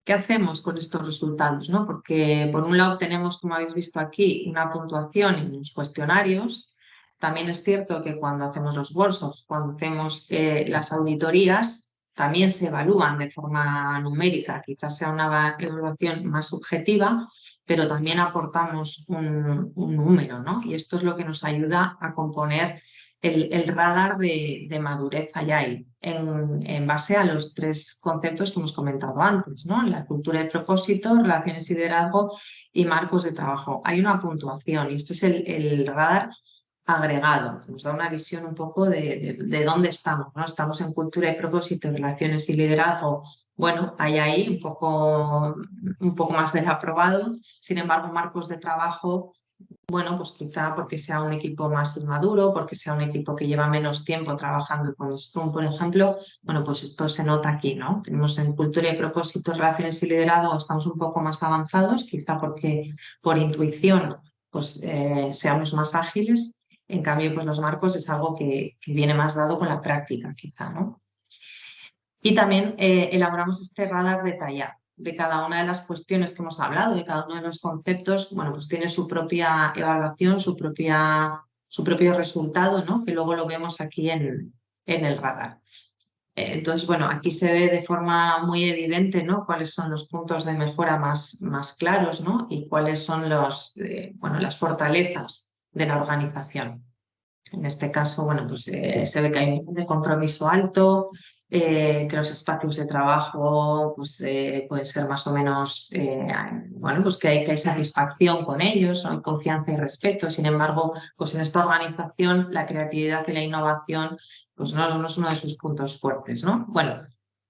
¿Qué hacemos con estos resultados, ¿no? Porque por un lado tenemos, como habéis visto aquí, una puntuación en los cuestionarios. También es cierto que cuando hacemos los workshops, cuando hacemos las auditorías, también se evalúan de forma numérica. Quizás sea una evaluación más subjetiva, pero también aportamos un número, ¿no? Y esto es lo que nos ayuda a componer el radar de madurez Agile en base a los 3 conceptos que hemos comentado antes, ¿no? La cultura de propósito, relaciones y liderazgo y marcos de trabajo. Hay una puntuación y este es el radar agregado. Nos da una visión un poco de dónde estamos, ¿no? Estamos en cultura de propósito, relaciones y liderazgo. Bueno, hay ahí un poco más del aprobado. Sin embargo, marcos de trabajo, bueno, pues quizá porque sea un equipo más inmaduro, porque sea un equipo que lleva menos tiempo trabajando con Scrum, por ejemplo, bueno, pues esto se nota aquí, ¿no? Tenemos en cultura y propósitos, relaciones y liderazgo, estamos un poco más avanzados, quizá porque por intuición pues seamos más ágiles. En cambio, pues los marcos es algo que viene más dado con la práctica, quizá, ¿no? Y también elaboramos este radar detallado de cada una de las cuestiones que hemos hablado, de cada uno de los conceptos. Bueno, pues tiene su propia evaluación, su propio resultado, ¿no? Que luego lo vemos aquí en el radar. Entonces, bueno, aquí se ve de forma muy evidente, ¿no? Cuáles son los puntos de mejora más claros, ¿no? Y cuáles son las fortalezas de la organización. En este caso, bueno, pues se ve que hay un compromiso alto, que los espacios de trabajo pues, pueden ser más o menos, bueno, pues que hay satisfacción con ellos, hay confianza y respeto. Sin embargo, pues en esta organización la creatividad y la innovación pues no es uno de sus puntos fuertes, ¿no? Bueno,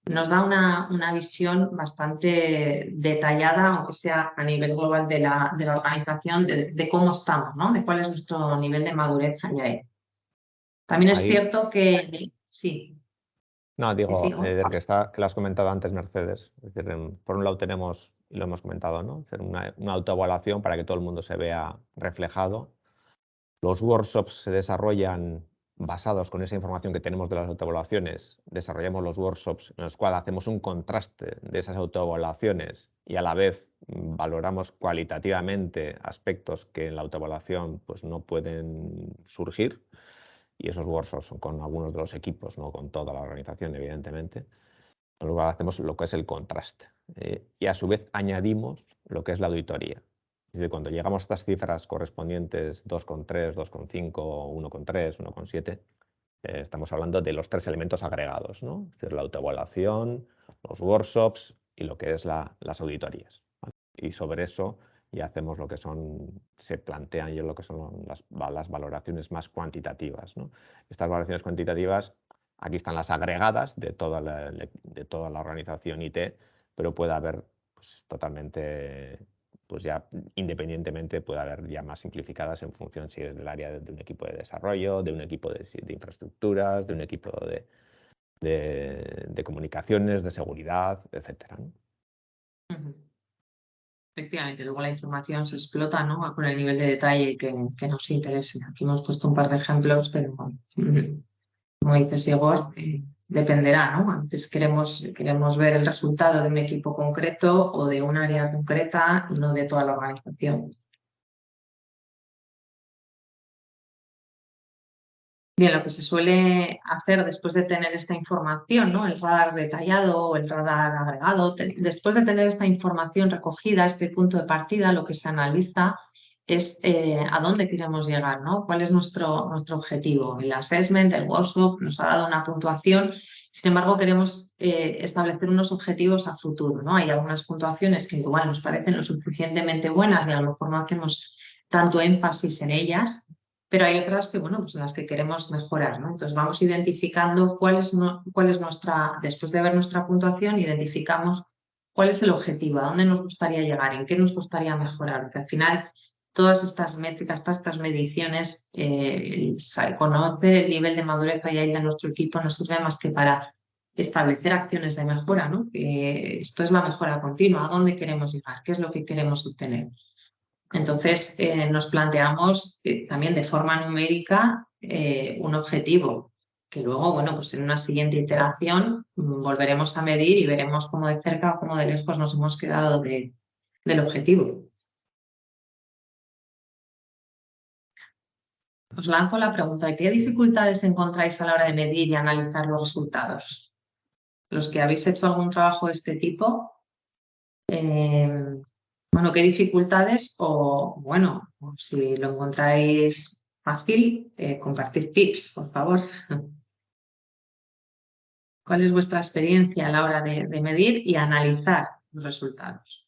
nos da una visión bastante detallada, aunque sea a nivel global de la organización, de cómo estamos, ¿no? De cuál es nuestro nivel de madurez allá. También es cierto que sí. No, digo, sigo. que lo has comentado antes, Mercedes. Es decir, por un lado tenemos, y lo hemos comentado, ¿no? Hacer una autoevaluación para que todo el mundo se vea reflejado. Los workshops se desarrollan basados con esa información que tenemos de las autoevaluaciones. Desarrollamos los workshops en los cuales hacemos un contraste de esas autoevaluaciones y a la vez valoramos cualitativamente aspectos que en la autoevaluación pues, no pueden surgir. Y esos workshops son con algunos de los equipos, no con toda la organización, evidentemente. Luego hacemos lo que es el contraste. Y a su vez añadimos lo que es la auditoría. Es decir, cuando llegamos a estas cifras correspondientes 2,3, 2,5, 1,3, 1,7, estamos hablando de los 3 elementos agregados, ¿no? Es decir, la autoevaluación, los workshops y lo que es las auditorías, ¿vale? Y sobre eso ya hacemos lo que se plantean lo que son las valoraciones más cuantitativas, ¿no? Estas valoraciones cuantitativas, aquí están las agregadas de toda la organización IT, pero puede haber pues, totalmente, pues ya independientemente, puede haber ya más simplificadas en función si es del área de un equipo de desarrollo, de un equipo de infraestructuras, de un equipo de comunicaciones, de seguridad, etcétera, ¿no? Efectivamente, luego la información se explota, ¿no? Con el nivel de detalle que nos interese. Aquí hemos puesto un par de ejemplos, pero como dices, Igor, dependerá, ¿no? Antes queremos ver el resultado de un equipo concreto o de un área concreta y no de toda la organización. Bien, lo que se suele hacer después de tener esta información, ¿no? El radar detallado o el radar agregado, después de tener esta información recogida, este punto de partida, lo que se analiza es a dónde queremos llegar, ¿no? ¿Cuál es nuestro objetivo? El assessment, el workshop nos ha dado una puntuación, sin embargo queremos establecer unos objetivos a futuro, ¿no? Hay algunas puntuaciones que igual nos parecen lo suficientemente buenas y a lo mejor no hacemos tanto énfasis en ellas, pero hay otras que, bueno, pues en las que queremos mejorar, ¿no? Entonces vamos identificando cuál es nuestra, después de ver nuestra puntuación, identificamos cuál es el objetivo, a dónde nos gustaría llegar, en qué nos gustaría mejorar, porque al final todas estas métricas, todas estas mediciones, conocer el nivel de madurez de nuestro equipo nos sirve más que para establecer acciones de mejora, ¿no? Esto es la mejora continua, ¿a dónde queremos llegar? ¿Qué es lo que queremos obtener? Entonces, nos planteamos también de forma numérica un objetivo que luego, bueno, pues en una siguiente iteración volveremos a medir y veremos cómo de cerca o cómo de lejos nos hemos quedado del objetivo. Os lanzo la pregunta, ¿qué dificultades encontráis a la hora de medir y analizar los resultados? Los que habéis hecho algún trabajo de este tipo, bueno, ¿qué dificultades? O bueno, si lo encontráis fácil, compartid tips, por favor. ¿Cuál es vuestra experiencia a la hora de medir y analizar los resultados?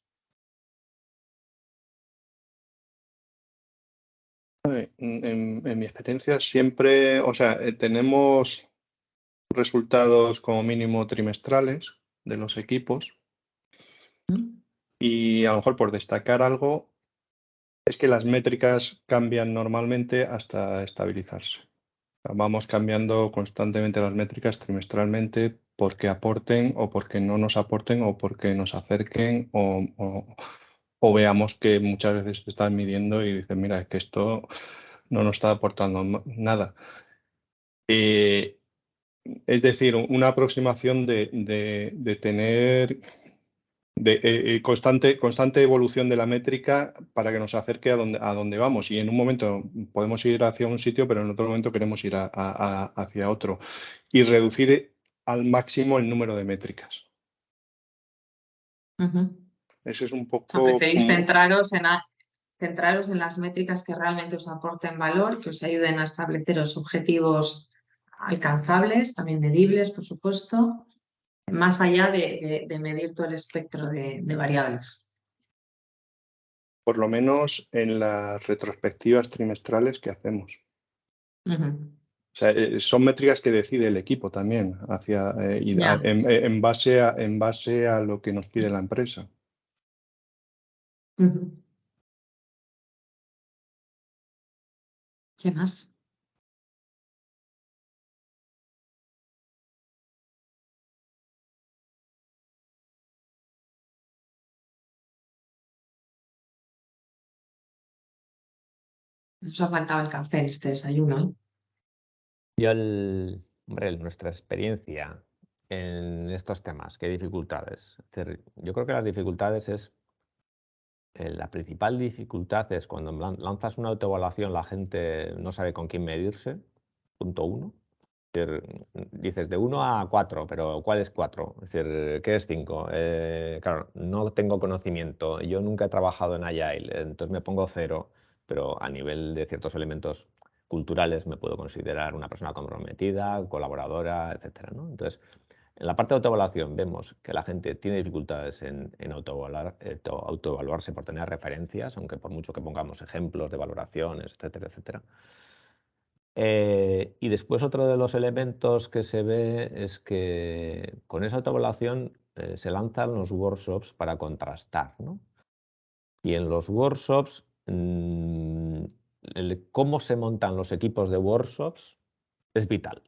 En mi experiencia siempre, o sea, tenemos resultados como mínimo trimestrales de los equipos y a lo mejor por destacar algo es que las métricas cambian normalmente hasta estabilizarse. Vamos cambiando constantemente las métricas trimestralmente porque aporten o porque no nos aporten o porque nos acerquen o veamos que muchas veces se están midiendo y dicen, mira, es que esto no nos está aportando nada. Es decir, una aproximación de tener constante evolución de la métrica para que nos acerque a donde vamos. Y en un momento podemos ir hacia un sitio, pero en otro momento queremos ir hacia otro. Y reducir al máximo el número de métricas. Ese es un poco... Preferís centraros en las métricas que realmente os aporten valor, que os ayuden a estableceros objetivos alcanzables, también medibles, por supuesto, más allá de medir todo el espectro de variables. Por lo menos en las retrospectivas trimestrales que hacemos. O sea, son métricas que decide el equipo también en base a lo que nos pide la empresa. ¿Qué más? Nos ha faltado el café en este desayuno, ¿eh? Yo, nuestra experiencia en estos temas, ¿qué dificultades? Es decir, yo creo que las dificultades es, la principal dificultad es cuando lanzas una autoevaluación, la gente no sabe con quién medirse, punto uno. Es decir, dices de 1 a 4, pero ¿cuál es 4? Es decir, ¿qué es 5? Claro, no tengo conocimiento, yo nunca he trabajado en Agile, entonces me pongo 0, pero a nivel de ciertos elementos culturales me puedo considerar una persona comprometida, colaboradora, etcétera, ¿no? Entonces, en la parte de autoevaluación vemos que la gente tiene dificultades en autoevaluarse por tener referencias, aunque por mucho que pongamos ejemplos de valoraciones, etcétera, etcétera. Y después otro de los elementos que se ve es que con esa autoevaluación se lanzan los workshops para contrastar, ¿no? Y en los workshops, cómo se montan los equipos de workshops es vital,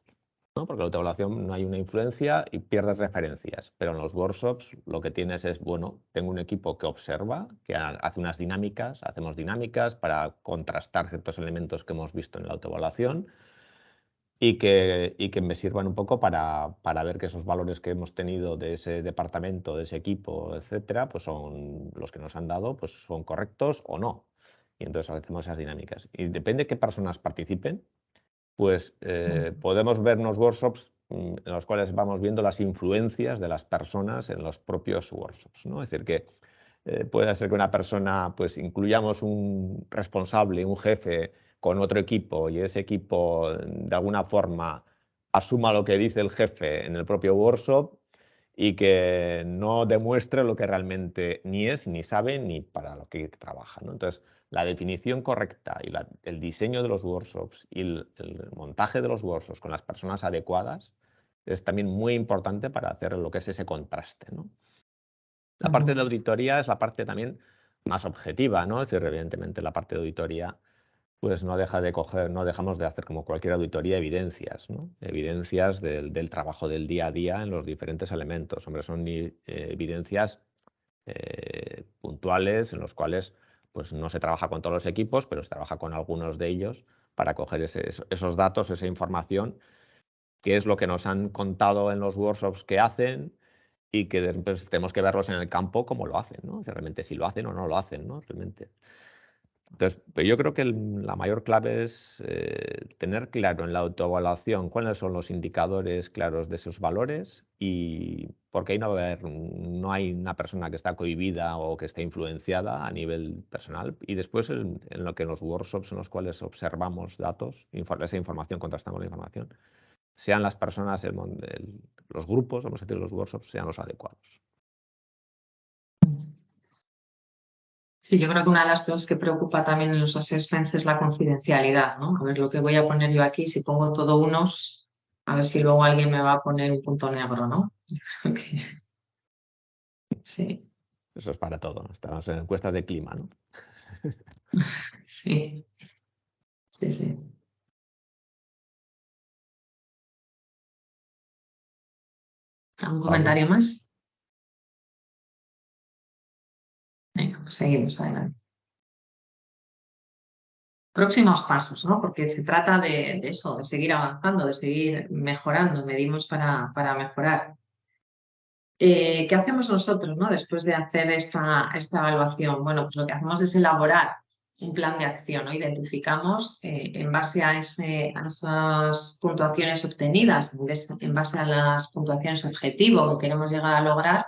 ¿no? Porque en la autoevaluación no hay una influencia y pierdes referencias, pero en los workshops lo que tienes es, bueno, tengo un equipo que observa, que hace unas dinámicas, hacemos dinámicas para contrastar ciertos elementos que hemos visto en la autoevaluación y que me sirvan un poco para ver que esos valores que hemos tenido de ese departamento, de ese equipo, etcétera, pues son los que nos han dado, pues son correctos o no. Y entonces hacemos esas dinámicas. Y depende de qué personas participen, pues podemos ver unos workshops en los cuales vamos viendo las influencias de las personas en los propios workshops, ¿no? Es decir, que puede ser que una persona, pues incluyamos un responsable, un jefe con otro equipo y ese equipo de alguna forma asuma lo que dice el jefe en el propio workshop y que no demuestre lo que realmente ni es, ni sabe, ni para lo que trabaja, ¿no? Entonces, la definición correcta y el diseño de los workshops y el montaje de los workshops con las personas adecuadas es también muy importante para hacer lo que es ese contraste, ¿no? La parte de auditoría es la parte también más objetiva, ¿no? Es decir, evidentemente la parte de auditoría pues no dejamos de hacer como cualquier auditoría evidencias, ¿no? Evidencias del trabajo del día a día en los diferentes elementos. Hombre, son evidencias puntuales en los cuales pues no se trabaja con todos los equipos, pero se trabaja con algunos de ellos para coger esos datos, esa información, que es lo que nos han contado en los workshops que hacen y que después tenemos que verlos en el campo cómo lo hacen, ¿no? Realmente si lo hacen o no lo hacen, ¿no? Realmente. Entonces, pero yo creo que la mayor clave es tener claro en la autoevaluación cuáles son los indicadores claros de esos valores y porque ahí no hay una persona que está cohibida o que esté influenciada a nivel personal. Y después en lo que en los workshops en los cuales observamos datos, esa información, contrastamos la información, sean las personas, los grupos, vamos a decir, los workshops, sean los adecuados. Sí, yo creo que una de las cosas que preocupa también en los assessments es la confidencialidad, ¿no? A ver, lo que voy a poner yo aquí, si pongo todo unos, a ver si luego alguien me va a poner un punto negro, ¿no? Sí. Eso es para todo, ¿no? Estamos en encuestas de clima, ¿no? Sí, sí, sí. ¿Algún comentario más? Venga, pues seguimos adelante. Próximos pasos, ¿no? Porque se trata de eso, de seguir avanzando, de seguir mejorando, medimos para mejorar. ¿Qué hacemos nosotros, ¿no? Después de hacer esta evaluación? Bueno, pues lo que hacemos es elaborar un plan de acción, ¿no? Identificamos en base a esas puntuaciones obtenidas, en base a las puntuaciones objetivo que queremos llegar a lograr,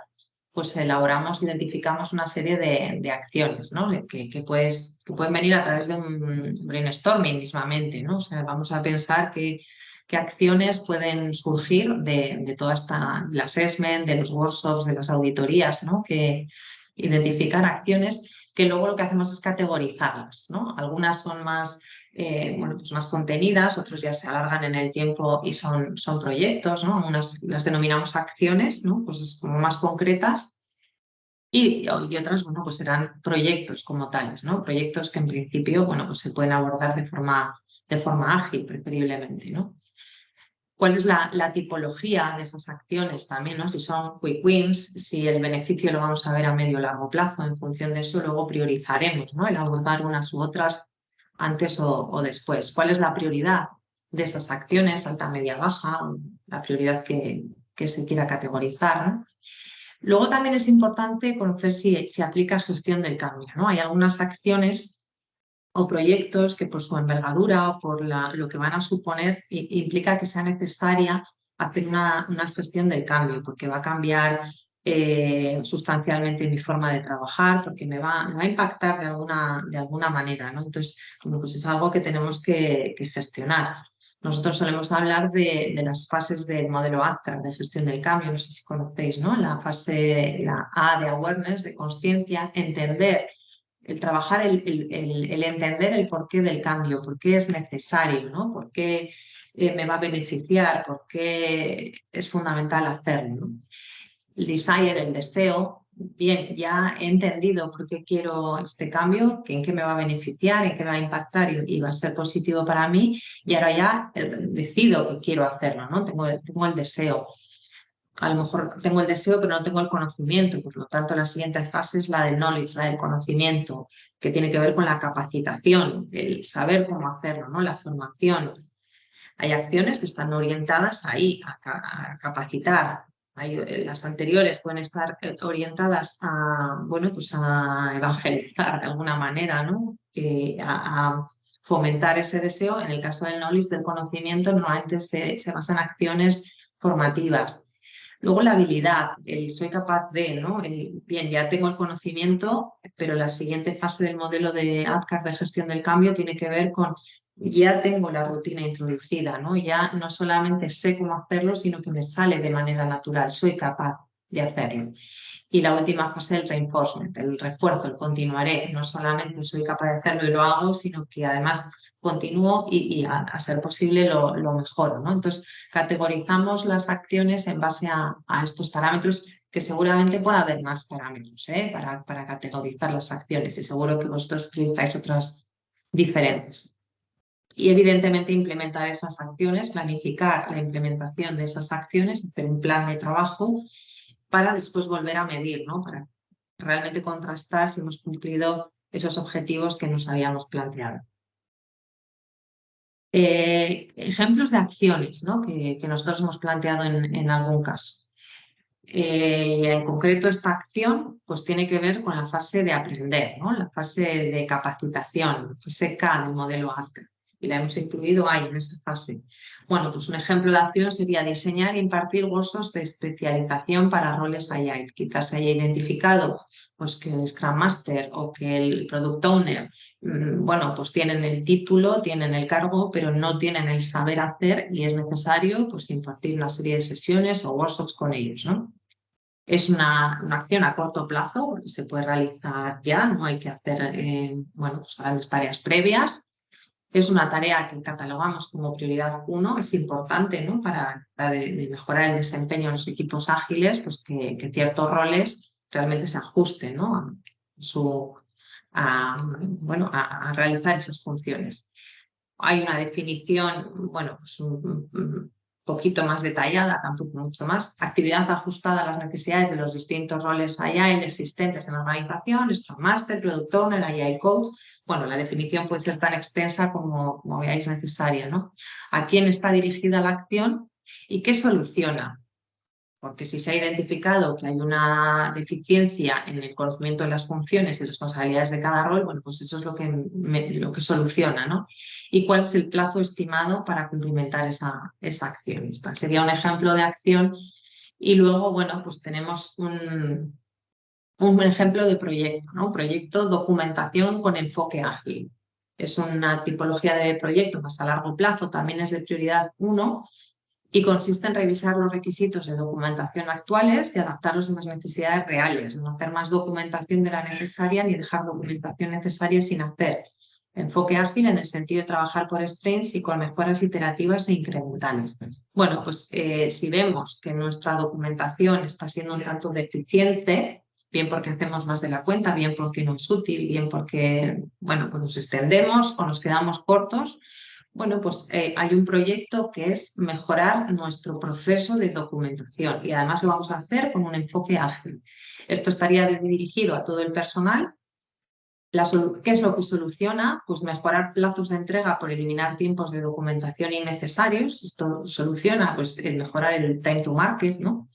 pues identificamos una serie de acciones, ¿no? que pueden venir a través de un brainstorming mismamente, ¿no? O sea, vamos a pensar qué acciones pueden surgir de toda el assessment, de los workshops, de las auditorías, ¿no? Que identificar acciones que luego lo que hacemos es categorizarlas, ¿no? Algunas son más, pues más contenidas, otros ya se alargan en el tiempo y son proyectos, ¿no? Unas las denominamos acciones, ¿no? Pues como más concretas. Y otras, bueno, pues serán proyectos como tales, ¿no? Proyectos que en principio, bueno, pues se pueden abordar de forma ágil, preferiblemente, ¿no? ¿Cuál es la tipología de esas acciones también, ¿no? Si son quick wins, si el beneficio lo vamos a ver a medio o largo plazo, en función de eso luego priorizaremos, ¿no? El abordar unas u otras antes o después. ¿Cuál es la prioridad de esas acciones, alta, media, baja? La prioridad que se quiera categorizar, ¿no? Luego también es importante conocer si aplica gestión del cambio, ¿no? Hay algunas acciones o proyectos que por su envergadura o por lo que van a suponer implica que sea necesaria hacer una gestión del cambio, porque va a cambiar sustancialmente mi forma de trabajar, porque me va a impactar de alguna manera, ¿no? Entonces, pues es algo que tenemos que gestionar. Nosotros solemos hablar de las fases del modelo ACTAR de gestión del cambio, no sé si conocéis, ¿no? La fase, la A de awareness, de conciencia, entender, el trabajar, el entender el porqué del cambio, por qué es necesario, ¿no? Por qué me va a beneficiar, por qué es fundamental hacerlo, ¿no? El desire, el deseo, bien, ya he entendido por qué quiero este cambio, en qué me va a beneficiar, en qué me va a impactar y va a ser positivo para mí, y ahora ya decido que quiero hacerlo, ¿no? Tengo el deseo. A lo mejor tengo el deseo, pero no tengo el conocimiento, por lo tanto la siguiente fase es la del knowledge, la del conocimiento, que tiene que ver con la capacitación, el saber cómo hacerlo, ¿no? La formación. Hay acciones que están orientadas ahí, a capacitar. Las anteriores pueden estar orientadas a, bueno, pues a evangelizar de alguna manera, ¿no? A fomentar ese deseo. En el caso del knowledge, del conocimiento, normalmente se basan en acciones formativas. Luego la habilidad, el soy capaz de, ¿no? Bien, ya tengo el conocimiento, pero la siguiente fase del modelo de ADCAR de gestión del cambio tiene que ver con ya tengo la rutina introducida, ¿no? Ya no solamente sé cómo hacerlo, sino que me sale de manera natural, soy capaz de hacerlo. Y la última fase, el reinforcement, el refuerzo, el continuaré. No solamente soy capaz de hacerlo y lo hago, sino que además continúo y a ser posible lo mejoro, ¿no? Entonces, categorizamos las acciones en base a estos parámetros, que seguramente pueda haber más parámetros para categorizar las acciones, y seguro que vosotros utilizáis otras diferentes. Y evidentemente implementar esas acciones, planificar la implementación de esas acciones, hacer un plan de trabajo para después volver a medir, ¿no? Para realmente contrastar si hemos cumplido esos objetivos que nos habíamos planteado. Ejemplos de acciones, ¿no? que nosotros hemos planteado en algún caso. En concreto, esta acción pues, tiene que ver con la fase de aprender, ¿no? La fase de capacitación, la fase K del modelo ADCAR. Y la hemos incluido ahí, en esa fase. Bueno, pues un ejemplo de acción sería diseñar e impartir cursos de especialización para roles Agile. Quizás se haya identificado pues, que el Scrum Master o que el Product Owner, bueno, pues tienen el título, tienen el cargo, pero no tienen el saber hacer, y es necesario pues, impartir una serie de sesiones o workshops con ellos, ¿no? Es una acción a corto plazo, porque se puede realizar ya, no hay que hacer bueno, pues grandes tareas previas. Es una tarea que catalogamos como prioridad 1, es importante, ¿no? Para de mejorar el desempeño de los equipos ágiles, pues que ciertos roles realmente se ajusten, ¿no? Bueno, a realizar esas funciones. Hay una definición, bueno, pues un poquito más detallada, tampoco mucho más. Actividad ajustada a las necesidades de los distintos roles Agile existentes en la organización, Scrum Master, Product Owner, Agile Coach. Bueno, la definición puede ser tan extensa como veáis necesaria, ¿no? ¿A quién está dirigida la acción y qué soluciona? Porque si se ha identificado que hay una deficiencia en el conocimiento de las funciones y responsabilidades de cada rol, bueno, pues eso es lo que soluciona, ¿no? ¿Y cuál es el plazo estimado para cumplimentar esa acción? Esta sería un ejemplo de acción. Y luego, bueno, pues tenemos un ejemplo de proyecto, ¿no? Proyecto documentación con enfoque ágil. Es una tipología de proyecto más a largo plazo, también es de prioridad 1, y consiste en revisar los requisitos de documentación actuales y adaptarlos a las necesidades reales, no hacer más documentación de la necesaria ni dejar documentación necesaria sin hacer. Enfoque ágil en el sentido de trabajar por sprints y con mejoras iterativas e incrementales. Bueno, pues si vemos que nuestra documentación está siendo un tanto deficiente, bien porque hacemos más de la cuenta, bien porque no es útil, bien porque, bueno, pues nos extendemos o nos quedamos cortos, bueno, pues hay un proyecto que es mejorar nuestro proceso de documentación, y además lo vamos a hacer con un enfoque ágil. Esto estaría dirigido a todo el personal. ¿Qué es lo que soluciona? Pues mejorar plazos de entrega por eliminar tiempos de documentación innecesarios. Esto soluciona pues, mejorar el time to market, ¿no?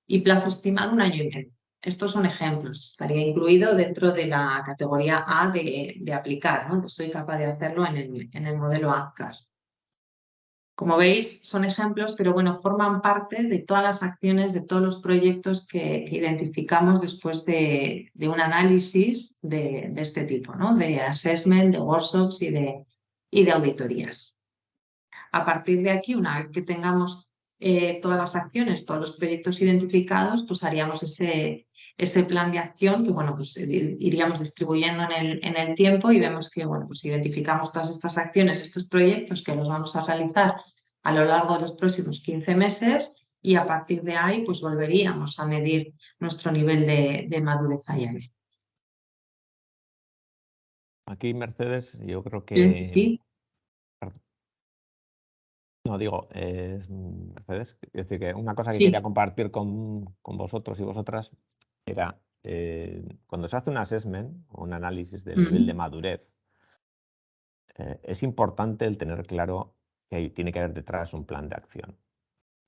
Y plazo estimado 1 año y medio. Estos son ejemplos, estaría incluido dentro de la categoría A de aplicar, ¿no? Pues soy capaz de hacerlo en el modelo ADCAR. Como veis, son ejemplos, pero bueno, forman parte de todas las acciones, de todos los proyectos que identificamos después de un análisis de este tipo, ¿no? De assessment, de workshops y de auditorías. A partir de aquí, una vez que tengamos todas las acciones, todos los proyectos identificados, pues haríamos ese plan de acción que, bueno, pues iríamos distribuyendo en el tiempo, y vemos que, bueno, pues identificamos todas estas acciones, estos proyectos que los vamos a realizar a lo largo de los próximos 15 meses, y a partir de ahí, pues volveríamos a medir nuestro nivel de madurez Agile. Aquí, Mercedes, yo creo que... Sí. No, digo, Mercedes, es decir, que una cosa que Sí. quería compartir con vosotros y vosotras era, cuando se hace un assessment o un análisis del nivel de madurez, es importante el tener claro que tiene que haber detrás un plan de acción.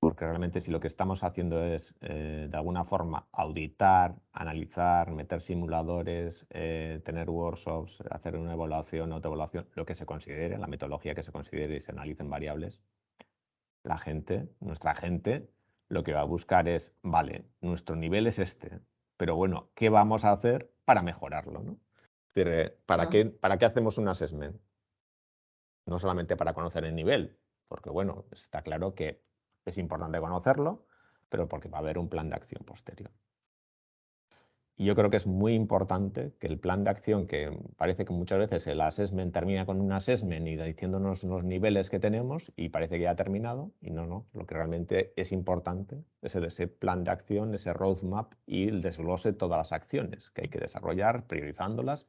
Porque realmente si lo que estamos haciendo es, de alguna forma, auditar, analizar, meter simuladores, tener workshops, hacer una evaluación, autoevaluación, lo que se considere, la metodología que se considere y se analicen variables, la gente, nuestra gente, lo que va a buscar es, vale, nuestro nivel es este, pero bueno, ¿qué vamos a hacer para mejorarlo, ¿no? Es decir, ¿para qué hacemos un assessment? No solamente para conocer el nivel, porque bueno, está claro que es importante conocerlo, pero porque va a haber un plan de acción posterior. Y yo creo que es muy importante que el plan de acción, que parece que muchas veces el assessment termina con un assessment y diciéndonos los niveles que tenemos y parece que ya ha terminado, y no, lo que realmente es importante es ese plan de acción, ese roadmap y el desglose de todas las acciones que hay que desarrollar, priorizándolas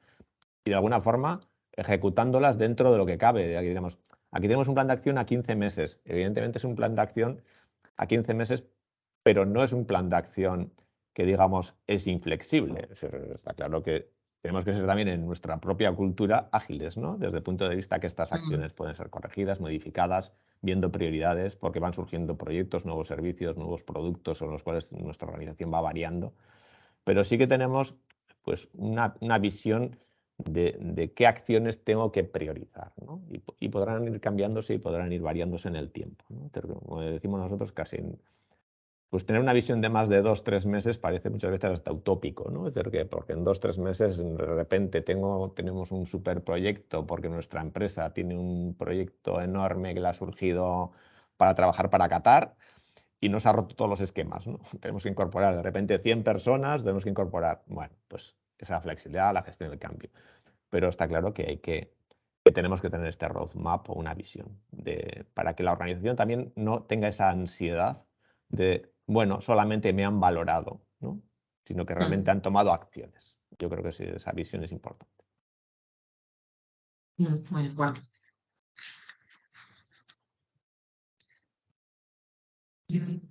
y de alguna forma ejecutándolas dentro de lo que cabe. Aquí tenemos un plan de acción a 15 meses. Evidentemente es un plan de acción a 15 meses, pero no es un plan de acción que, digamos, es inflexible. Está claro que tenemos que ser también en nuestra propia cultura ágiles, ¿no? Desde el punto de vista que estas acciones pueden ser corregidas, modificadas, viendo prioridades, porque van surgiendo proyectos, nuevos servicios, nuevos productos sobre los cuales nuestra organización va variando. Pero sí que tenemos pues, una visión de qué acciones tengo que priorizar, ¿no? Y podrán ir cambiándose y podrán ir variándose en el tiempo, ¿no? Como decimos nosotros, casi pues tener una visión de más de 2-3 meses parece muchas veces hasta utópico, ¿no? Es decir, que porque en 2-3 meses de repente tenemos un superproyecto porque nuestra empresa tiene un proyecto enorme que le ha surgido para trabajar para Qatar y nos ha roto todos los esquemas, ¿no? Tenemos que incorporar de repente 100 personas, tenemos que incorporar, bueno, pues esa flexibilidad, la gestión del cambio. Pero está claro que tenemos que tener este roadmap o una visión para que la organización también no tenga esa ansiedad de, bueno, solamente me han valorado, ¿no? Sino que realmente han tomado acciones. Yo creo que sí, esa visión es importante. Muy bueno.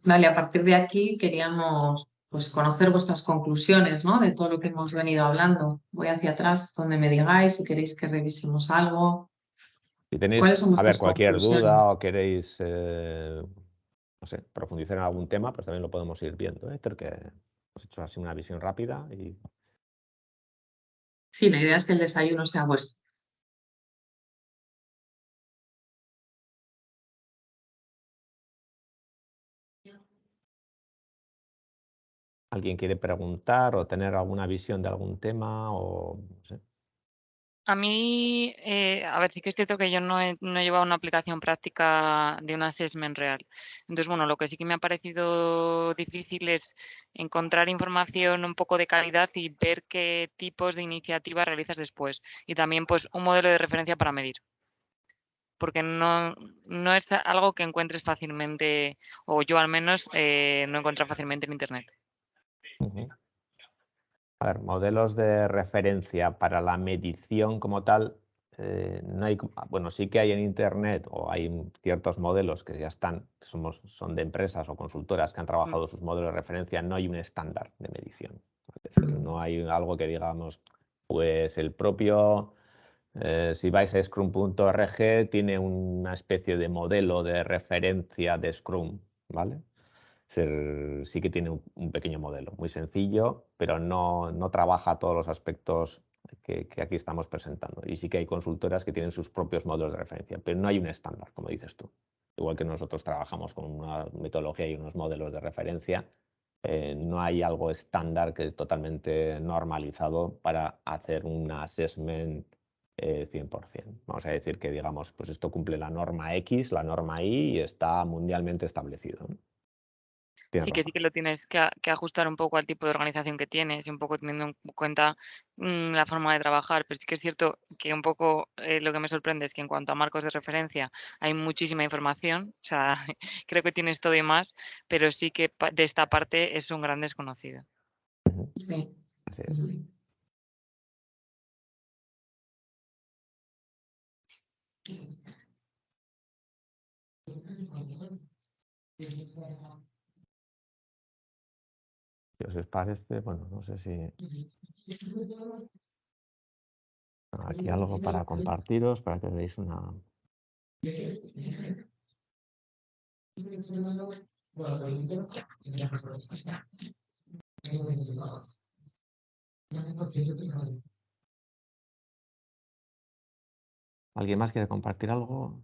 Vale, a partir de aquí queríamos pues, conocer vuestras conclusiones, ¿no? De todo lo que hemos venido hablando. Voy hacia atrás, donde me digáis si queréis que revisemos algo. Si tenéis, ¿Cuáles son vuestras cualquier conclusiones? duda o queréis, no sé, profundizar en algún tema, pues también lo podemos ir viendo, ¿eh? Porque hemos hecho así una visión rápida y... Sí, la idea es que el desayuno sea vuestro. ¿Alguien quiere preguntar o tener alguna visión de algún tema o no sé? A mí, a ver, sí que es cierto que yo no he llevado una aplicación práctica de un assessment real. Entonces, bueno, lo que sí que me ha parecido difícil es encontrar información un poco de calidad y ver qué tipos de iniciativas realizas después. Y también, pues, un modelo de referencia para medir. Porque no es algo que encuentres fácilmente, o yo al menos no encuentro fácilmente en Internet. A ver, modelos de referencia para la medición como tal, no hay, bueno, sí que hay en Internet o hay ciertos modelos que ya están, son de empresas o consultoras que han trabajado sus modelos de referencia, no hay un estándar de medición. Es decir, no hay algo que digamos, pues el propio, si vais a scrum.org, tiene una especie de modelo de referencia de Scrum, ¿vale? Sí que tiene un pequeño modelo, muy sencillo, pero no trabaja todos los aspectos que aquí estamos presentando. Y sí que hay consultoras que tienen sus propios modelos de referencia, pero no hay un estándar, como dices tú. Igual que nosotros trabajamos con una metodología y unos modelos de referencia, no hay algo estándar que es totalmente normalizado para hacer un assessment 100%. Vamos a decir que, digamos, pues esto cumple la norma X, la norma Y y está mundialmente establecido, ¿no? Sí que lo tienes que ajustar un poco al tipo de organización que tienes y un poco teniendo en cuenta la forma de trabajar. Pero sí que es cierto que un poco lo que me sorprende es que en cuanto a marcos de referencia hay muchísima información. O sea, creo que tienes todo y más, pero sí que de esta parte es un gran desconocido. Sí. Así es. Si os parece, bueno, no sé si aquí algo para compartiros, para que veáis una... ¿Alguien más quiere compartir algo?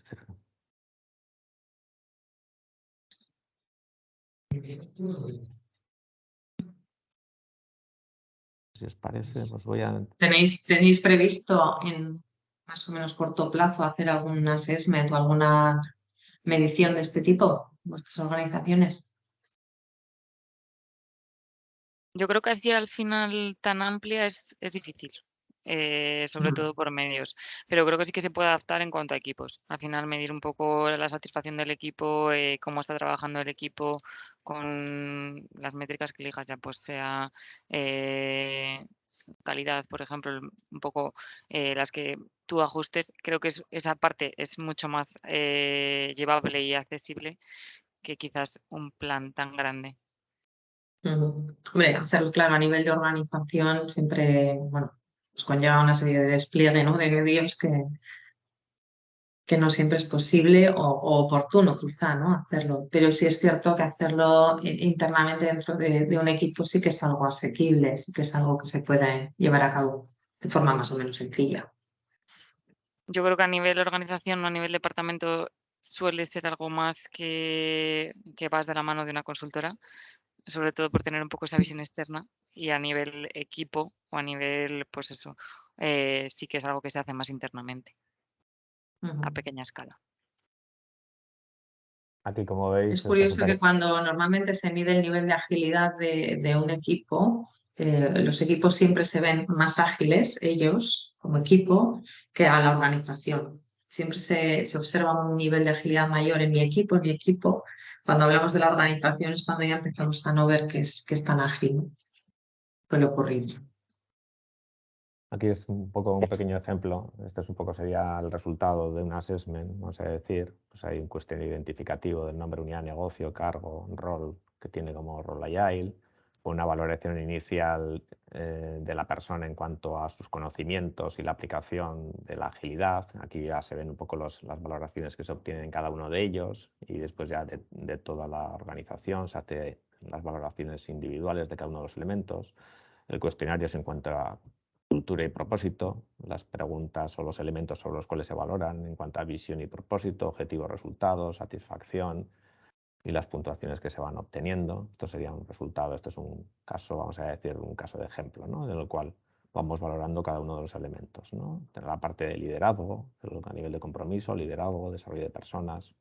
Si os parece, os voy a... ¿Tenéis previsto en más o menos corto plazo hacer algún assessment o alguna medición de este tipo en vuestras organizaciones? Yo creo que así al final tan amplia es difícil, sobre todo por medios, pero creo que sí que se puede adaptar en cuanto a equipos. Al final medir un poco la satisfacción del equipo, cómo está trabajando el equipo con las métricas que elijas, ya pues sea calidad, por ejemplo, un poco las que tú ajustes. Creo que esa parte es mucho más llevable y accesible que quizás un plan tan grande. Hombre, hacerlo claro a nivel de organización siempre, bueno, pues conlleva una serie de despliegue, ¿no? de medios que no siempre es posible o oportuno quizá, ¿no? hacerlo. Pero sí es cierto que hacerlo internamente dentro de un equipo sí que es algo asequible, sí que es algo que se puede llevar a cabo de forma más o menos sencilla. Yo creo que a nivel organización o a nivel departamento suele ser algo más que vas de la mano de una consultora, sobre todo por tener un poco esa visión externa, y a nivel equipo o a nivel, pues eso, sí que es algo que se hace más internamente, a pequeña escala. Aquí, como veis, Es curioso que cuando normalmente se mide el nivel de agilidad de un equipo, los equipos siempre se ven más ágiles, ellos como equipo, que a la organización. Siempre se observa un nivel de agilidad mayor en mi equipo. Cuando hablamos de la organización es cuando ya empezamos a no ver que es tan ágil, ¿no? Suele ocurrir. Aquí es un poco un pequeño ejemplo. Este es un poco sería el resultado de un assessment, vamos a decir. Pues hay un cuestionario identificativo del nombre, unidad, negocio, cargo, rol, que tiene como rol agile, una valoración inicial de la persona en cuanto a sus conocimientos y la aplicación de la agilidad. Aquí ya se ven un poco las valoraciones que se obtienen en cada uno de ellos, y después ya de toda la organización se hace las valoraciones individuales de cada uno de los elementos. El cuestionario se encuentra cultura y propósito, las preguntas o los elementos sobre los cuales se valoran en cuanto a visión y propósito, objetivos, resultados, satisfacción y las puntuaciones que se van obteniendo. Esto sería un resultado, esto es un caso, vamos a decir, un caso de ejemplo, ¿no? En el cual vamos valorando cada uno de los elementos, ¿no? La parte de liderazgo, a nivel de compromiso, liderazgo, desarrollo de personas.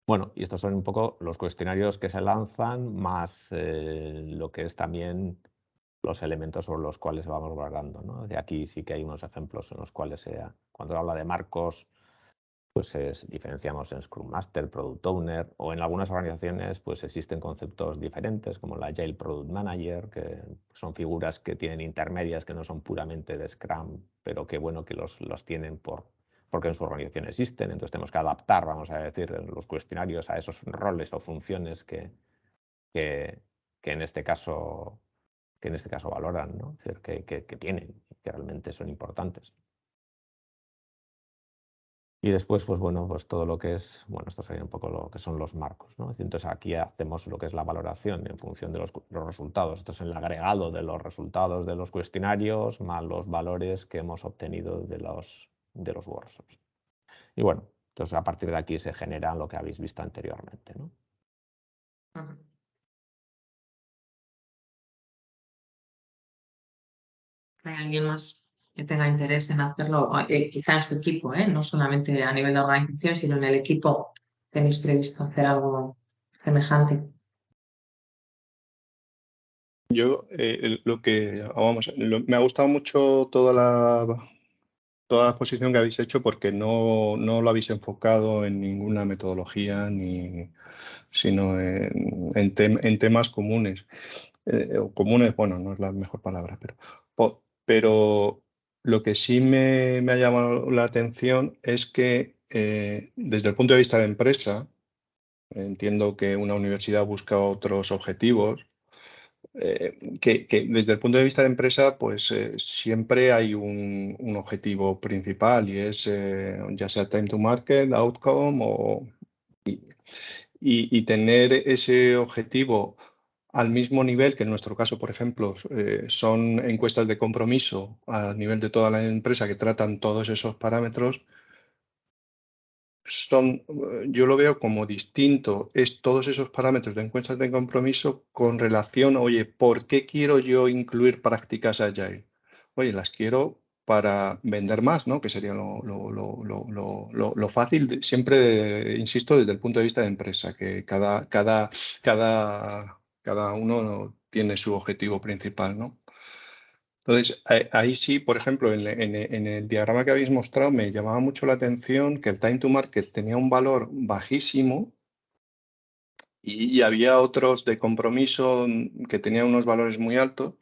Bueno, y estos son un poco los cuestionarios que se lanzan, más lo que es también los elementos sobre los cuales vamos valorando, ¿no? De aquí sí que hay unos ejemplos en los cuales cuando habla de marcos, pues diferenciamos en Scrum Master, Product Owner, o en algunas organizaciones pues existen conceptos diferentes como la Agile Product Manager, que son figuras que tienen intermedias que no son puramente de Scrum, pero que bueno que los tienen porque en su organización existen. Entonces tenemos que adaptar, vamos a decir, los cuestionarios a esos roles o funciones que en este caso valoran, ¿no? Es decir, que tienen, que realmente son importantes. Y después, pues bueno, pues todo lo que es, bueno, esto sería un poco lo que son los marcos, ¿no? Entonces aquí hacemos lo que es la valoración en función de los resultados. Esto es el agregado de los resultados de los cuestionarios más los valores que hemos obtenido de los workshops. Y bueno, entonces a partir de aquí se genera lo que habéis visto anteriormente, ¿no? ¿Hay alguien más que tenga interés en hacerlo? Quizá en su equipo, no solamente a nivel de organización, sino en el equipo. ¿Tenéis previsto hacer algo semejante? Yo me ha gustado mucho toda la exposición que habéis hecho, porque no lo habéis enfocado en ninguna metodología, sino en temas comunes. Comunes, bueno, no es la mejor palabra, pero lo que sí me ha llamado la atención es que desde el punto de vista de empresa, entiendo que una universidad busca otros objetivos, que desde el punto de vista de empresa, pues siempre hay un objetivo principal, y es ya sea time to market, outcome, y tener ese objetivo al mismo nivel, que en nuestro caso, por ejemplo, son encuestas de compromiso a nivel de toda la empresa que tratan todos esos parámetros. yo lo veo como distinto, es todos esos parámetros de encuestas de compromiso con relación, oye, ¿por qué quiero yo incluir prácticas Agile? Oye, las quiero para vender más, ¿no? Que sería lo fácil, siempre, insisto, desde el punto de vista de empresa, que cada uno tiene su objetivo principal, ¿no? Entonces, ahí sí, por ejemplo, en el diagrama que habéis mostrado, me llamaba mucho la atención que el time to market tenía un valor bajísimo y había otros de compromiso que tenían unos valores muy altos.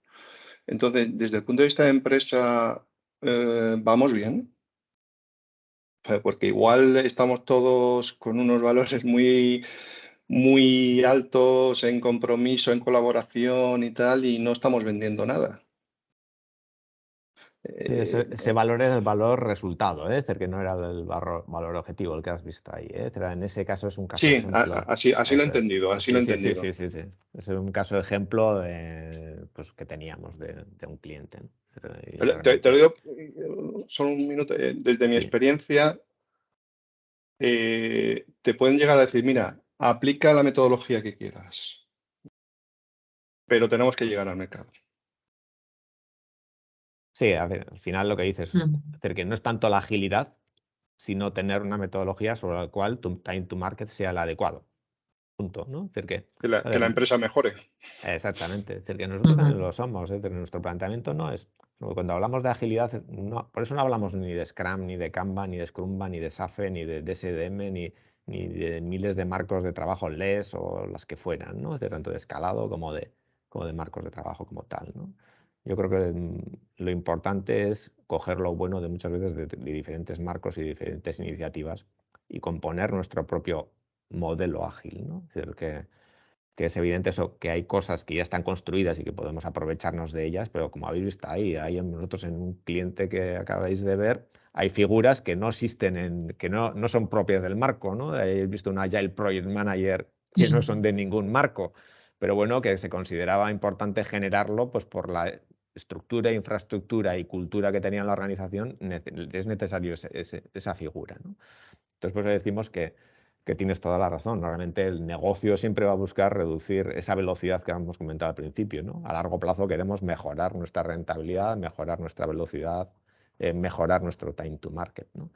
Entonces, desde el punto de vista de empresa, vamos bien, porque igual estamos todos con unos valores muy altos en compromiso, en colaboración y tal, y no estamos vendiendo nada. Sí, ese valor es el valor resultado, es decir, que no era el valor objetivo el que has visto ahí. En ese caso es un caso Sí, ejemplo. así lo he entendido, así lo he entendido. Sí. Es un caso ejemplo pues, que teníamos de un cliente. Te lo digo solo un minuto. Desde mi experiencia, te pueden llegar a decir, mira, aplica la metodología que quieras, pero tenemos que llegar al mercado. Sí, a ver, al final lo que dices es decir, que no es tanto la agilidad, sino tener una metodología sobre la cual tu time to market sea el adecuado. Punto, ¿no? Es decir, que la empresa mejore. Exactamente. Es decir, que nosotros también lo somos. Es decir, nuestro planteamiento no es... Cuando hablamos de agilidad, por eso no hablamos ni de Scrum, ni de Kanban, ni de Scrumba, ni de SAFe, ni de DSDM, ni de miles de marcos de trabajo LES o las que fueran, ¿no? Es decir, tanto de escalado como de marcos de trabajo como tal, ¿no? Yo creo que lo importante es coger lo bueno de muchas veces de diferentes marcos y diferentes iniciativas y componer nuestro propio modelo ágil, ¿no? Es decir, que es evidente eso, que hay cosas que ya están construidas y que podemos aprovecharnos de ellas, pero como habéis visto ahí nosotros en un cliente que acabáis de ver, hay figuras que no existen, que no son propias del marco, ¿no? Habéis visto un Agile Project Manager que no son de ningún marco, pero bueno, que se consideraba importante generarlo pues por la estructura, infraestructura y cultura que tenía la organización, es necesario esa figura, ¿no? Entonces, pues decimos que tienes toda la razón. Realmente el negocio siempre va a buscar reducir esa velocidad que hemos comentado al principio, ¿no? A largo plazo queremos mejorar nuestra rentabilidad, mejorar nuestra velocidad, mejorar nuestro time to market, ¿no?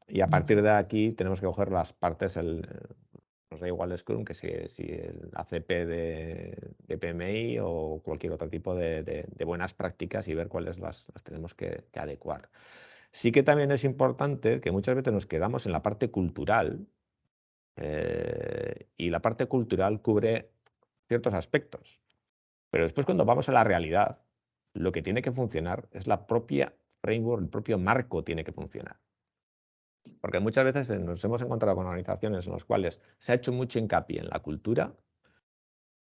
Y a partir de aquí tenemos que coger las partes, nos da igual Scrum que si el ACP de PMI o cualquier otro tipo de buenas prácticas y ver cuáles las tenemos que adecuar. Sí que también es importante que muchas veces nos quedamos en la parte cultural y la parte cultural cubre ciertos aspectos. Pero después cuando vamos a la realidad, lo que tiene que funcionar es la propia framework, el propio marco tiene que funcionar. Porque muchas veces nos hemos encontrado con organizaciones en las cuales se ha hecho mucho hincapié en la cultura,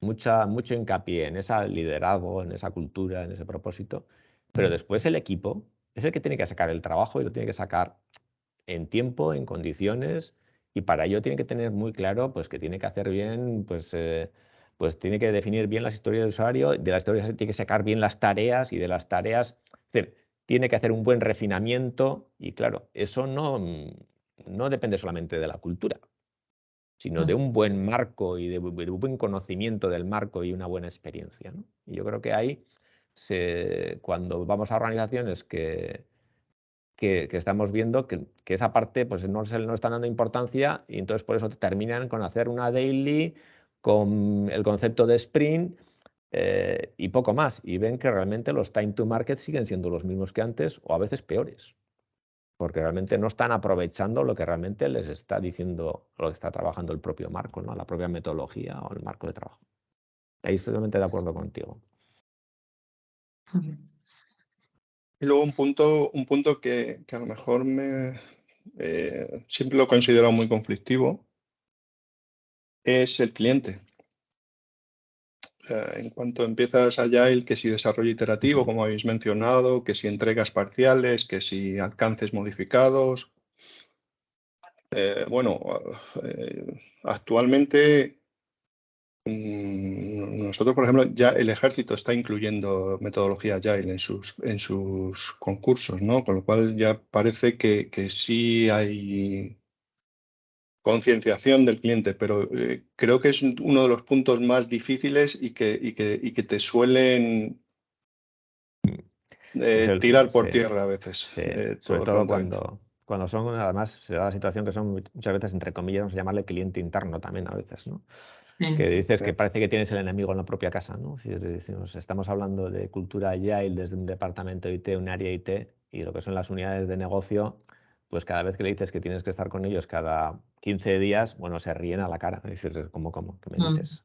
mucho hincapié en ese liderazgo, en esa cultura, en ese propósito, pero después el equipo es el que tiene que sacar el trabajo y lo tiene que sacar en tiempo, en condiciones, y para ello tiene que tener muy claro pues, que tiene que hacer bien, pues tiene que definir bien las historias del usuario, de las historias tiene que sacar bien las tareas y de las tareas, es decir, tiene que hacer un buen refinamiento y claro, eso no depende solamente de la cultura, sino de un buen marco y de un buen conocimiento del marco y una buena experiencia, ¿no? Y yo creo que ahí, cuando vamos a organizaciones que estamos viendo que esa parte pues no están dando importancia y entonces por eso terminan con hacer una daily con el concepto de sprint y poco más. Y ven que realmente los time to market siguen siendo los mismos que antes o a veces peores. Porque realmente no están aprovechando lo que realmente les está diciendo, lo que está trabajando el propio marco, ¿no? La propia metodología o el marco de trabajo. Ahí estoy totalmente de acuerdo contigo. Y luego un punto que a lo mejor siempre lo he considerado muy conflictivo es el cliente. En cuanto empiezas Agile, que si desarrollo iterativo, como habéis mencionado, que si entregas parciales, que si alcances modificados. Actualmente nosotros, por ejemplo, ya el ejército está incluyendo metodología Agile en sus concursos, ¿no? Con lo cual ya parece que sí hay concienciación del cliente, pero creo que es uno de los puntos más difíciles y que te suelen tirar por tierra a veces. Sí, todo sobre el todo planteamiento. cuando son, además, se da la situación que son muchas veces, entre comillas, vamos a llamarle cliente interno también a veces, ¿no? Que dices que parece que tienes el enemigo en la propia casa, ¿no? Si decimos, estamos hablando de cultura agile desde un departamento IT, un área IT, y lo que son las unidades de negocio, pues cada vez que le dices que tienes que estar con ellos cada 15 días, bueno, se ríen a la cara. Dices, ¿cómo? ¿Qué me dices?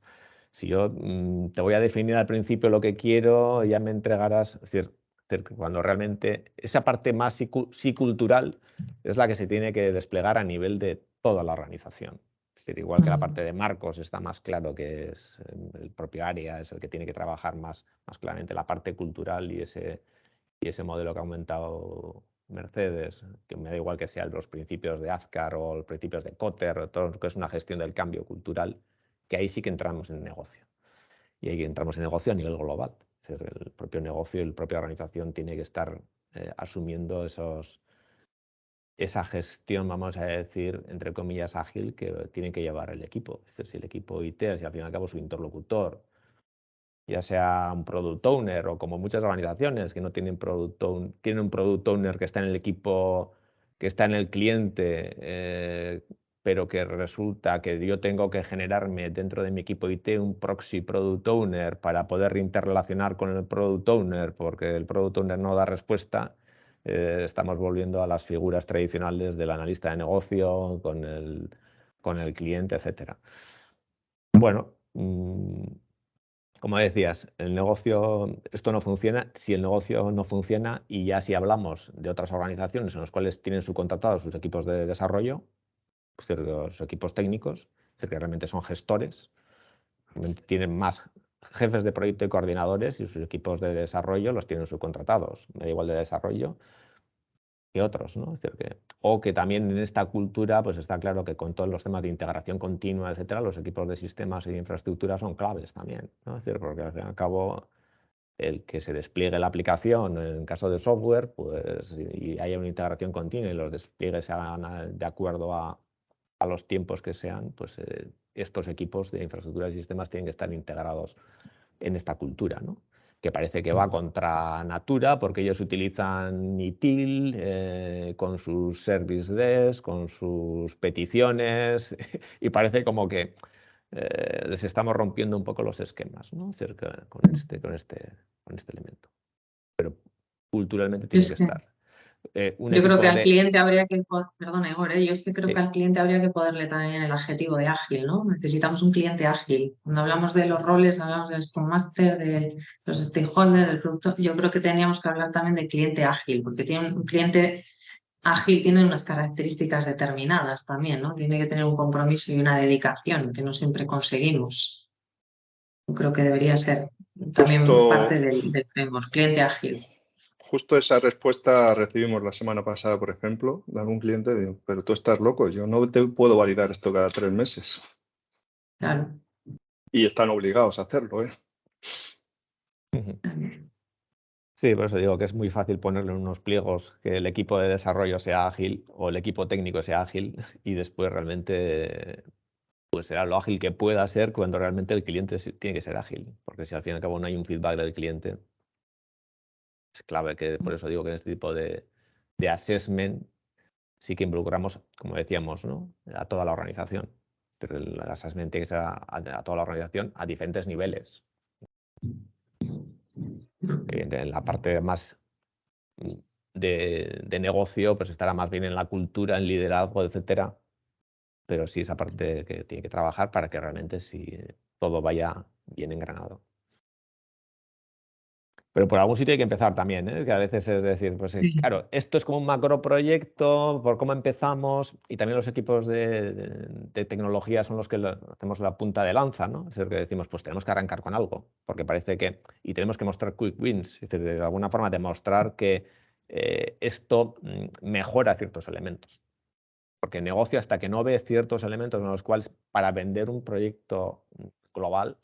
Si yo te voy a definir al principio lo que quiero, ya me entregarás. Es decir, cuando realmente esa parte más psicultural es la que se tiene que desplegar a nivel de toda la organización. Es decir, igual que la parte de Marcos está más claro que es el propio área, es el que tiene que trabajar más claramente la parte cultural y ese modelo que ha aumentado Mercedes, que me da igual que sean los principios de Azcar o los principios de Kotter, todo lo que es una gestión del cambio cultural, que ahí sí que entramos en negocio. Y ahí entramos en negocio a nivel global. Es decir, el propio negocio y la propia organización tiene que estar asumiendo esa gestión, vamos a decir, entre comillas, ágil que tiene que llevar el equipo. Es decir, si el equipo IT, si al fin y al cabo su interlocutor, ya sea un product owner o como muchas organizaciones que no tienen tienen un product owner que está en el equipo, que está en el cliente, pero que resulta que yo tengo que generarme dentro de mi equipo IT un proxy product owner para poder interrelacionar con el product owner porque el product owner no da respuesta. Estamos volviendo a las figuras tradicionales del analista de negocio con el cliente, etc. Bueno, como decías, el negocio, esto no funciona. Si el negocio no funciona, y ya si hablamos de otras organizaciones en las cuales tienen subcontratados sus equipos de desarrollo, pues los equipos técnicos, es decir, que realmente son gestores, realmente tienen más jefes de proyecto y coordinadores y sus equipos de desarrollo los tienen subcontratados, me da igual de desarrollo que otros, ¿no? Es decir, o que también en esta cultura pues está claro que con todos los temas de integración continua, etcétera, los equipos de sistemas y de infraestructura son claves también, ¿no? Es decir, porque al fin y al cabo el que se despliegue la aplicación en caso de software, pues y haya una integración continua y los despliegues se hagan de acuerdo a los tiempos que sean, pues estos equipos de infraestructuras y sistemas tienen que estar integrados en esta cultura, ¿no? Que parece que va contra natura porque ellos utilizan ITIL con sus service desk, con sus peticiones y parece como que les estamos rompiendo un poco los esquemas, ¿no? Cerca con este elemento. Pero culturalmente tiene que estar. Yo creo que al cliente habría que, perdona Igor, yo es que creo que al cliente habría que ponerle también el adjetivo de ágil, ¿no? Necesitamos un cliente ágil. Cuando hablamos de los roles, hablamos del Scrum Master, de los stakeholders, del producto, yo creo que teníamos que hablar también de cliente ágil, porque un cliente ágil tiene unas características determinadas también, ¿no? Tiene que tener un compromiso y una dedicación que no siempre conseguimos. Yo creo que debería ser también parte del framework, cliente ágil. Justo esa respuesta recibimos la semana pasada, por ejemplo, de algún cliente, digo, pero tú estás loco, yo no te puedo validar esto cada 3 meses. Claro. Y están obligados a hacerlo, ¿eh? Sí, por eso digo que es muy fácil ponerle en unos pliegos que el equipo de desarrollo sea ágil o el equipo técnico sea ágil y después realmente pues será lo ágil que pueda ser cuando realmente el cliente tiene que ser ágil, porque si al fin y al cabo no hay un feedback del cliente, es clave que por eso digo que en este tipo de assessment sí que involucramos, como decíamos, ¿no? A toda la organización. Pero el assessment tiene que ser a toda la organización a diferentes niveles. En la parte más de negocio, pues estará más bien en la cultura, en liderazgo, etcétera. Pero sí esa parte que tiene que trabajar para que realmente sí todo vaya bien engranado. Pero por algún sitio hay que empezar también, ¿eh? Que a veces es decir, pues claro, esto es como un macro proyecto, por cómo empezamos, y también los equipos de tecnología son los que hacemos la punta de lanza, ¿no? Es decir, que decimos, pues tenemos que arrancar con algo, porque parece que, y tenemos que mostrar quick wins, es decir, de alguna forma demostrar que esto mejora ciertos elementos. Porque el negocio, hasta que no ves ciertos elementos en los cuales para vender un proyecto global,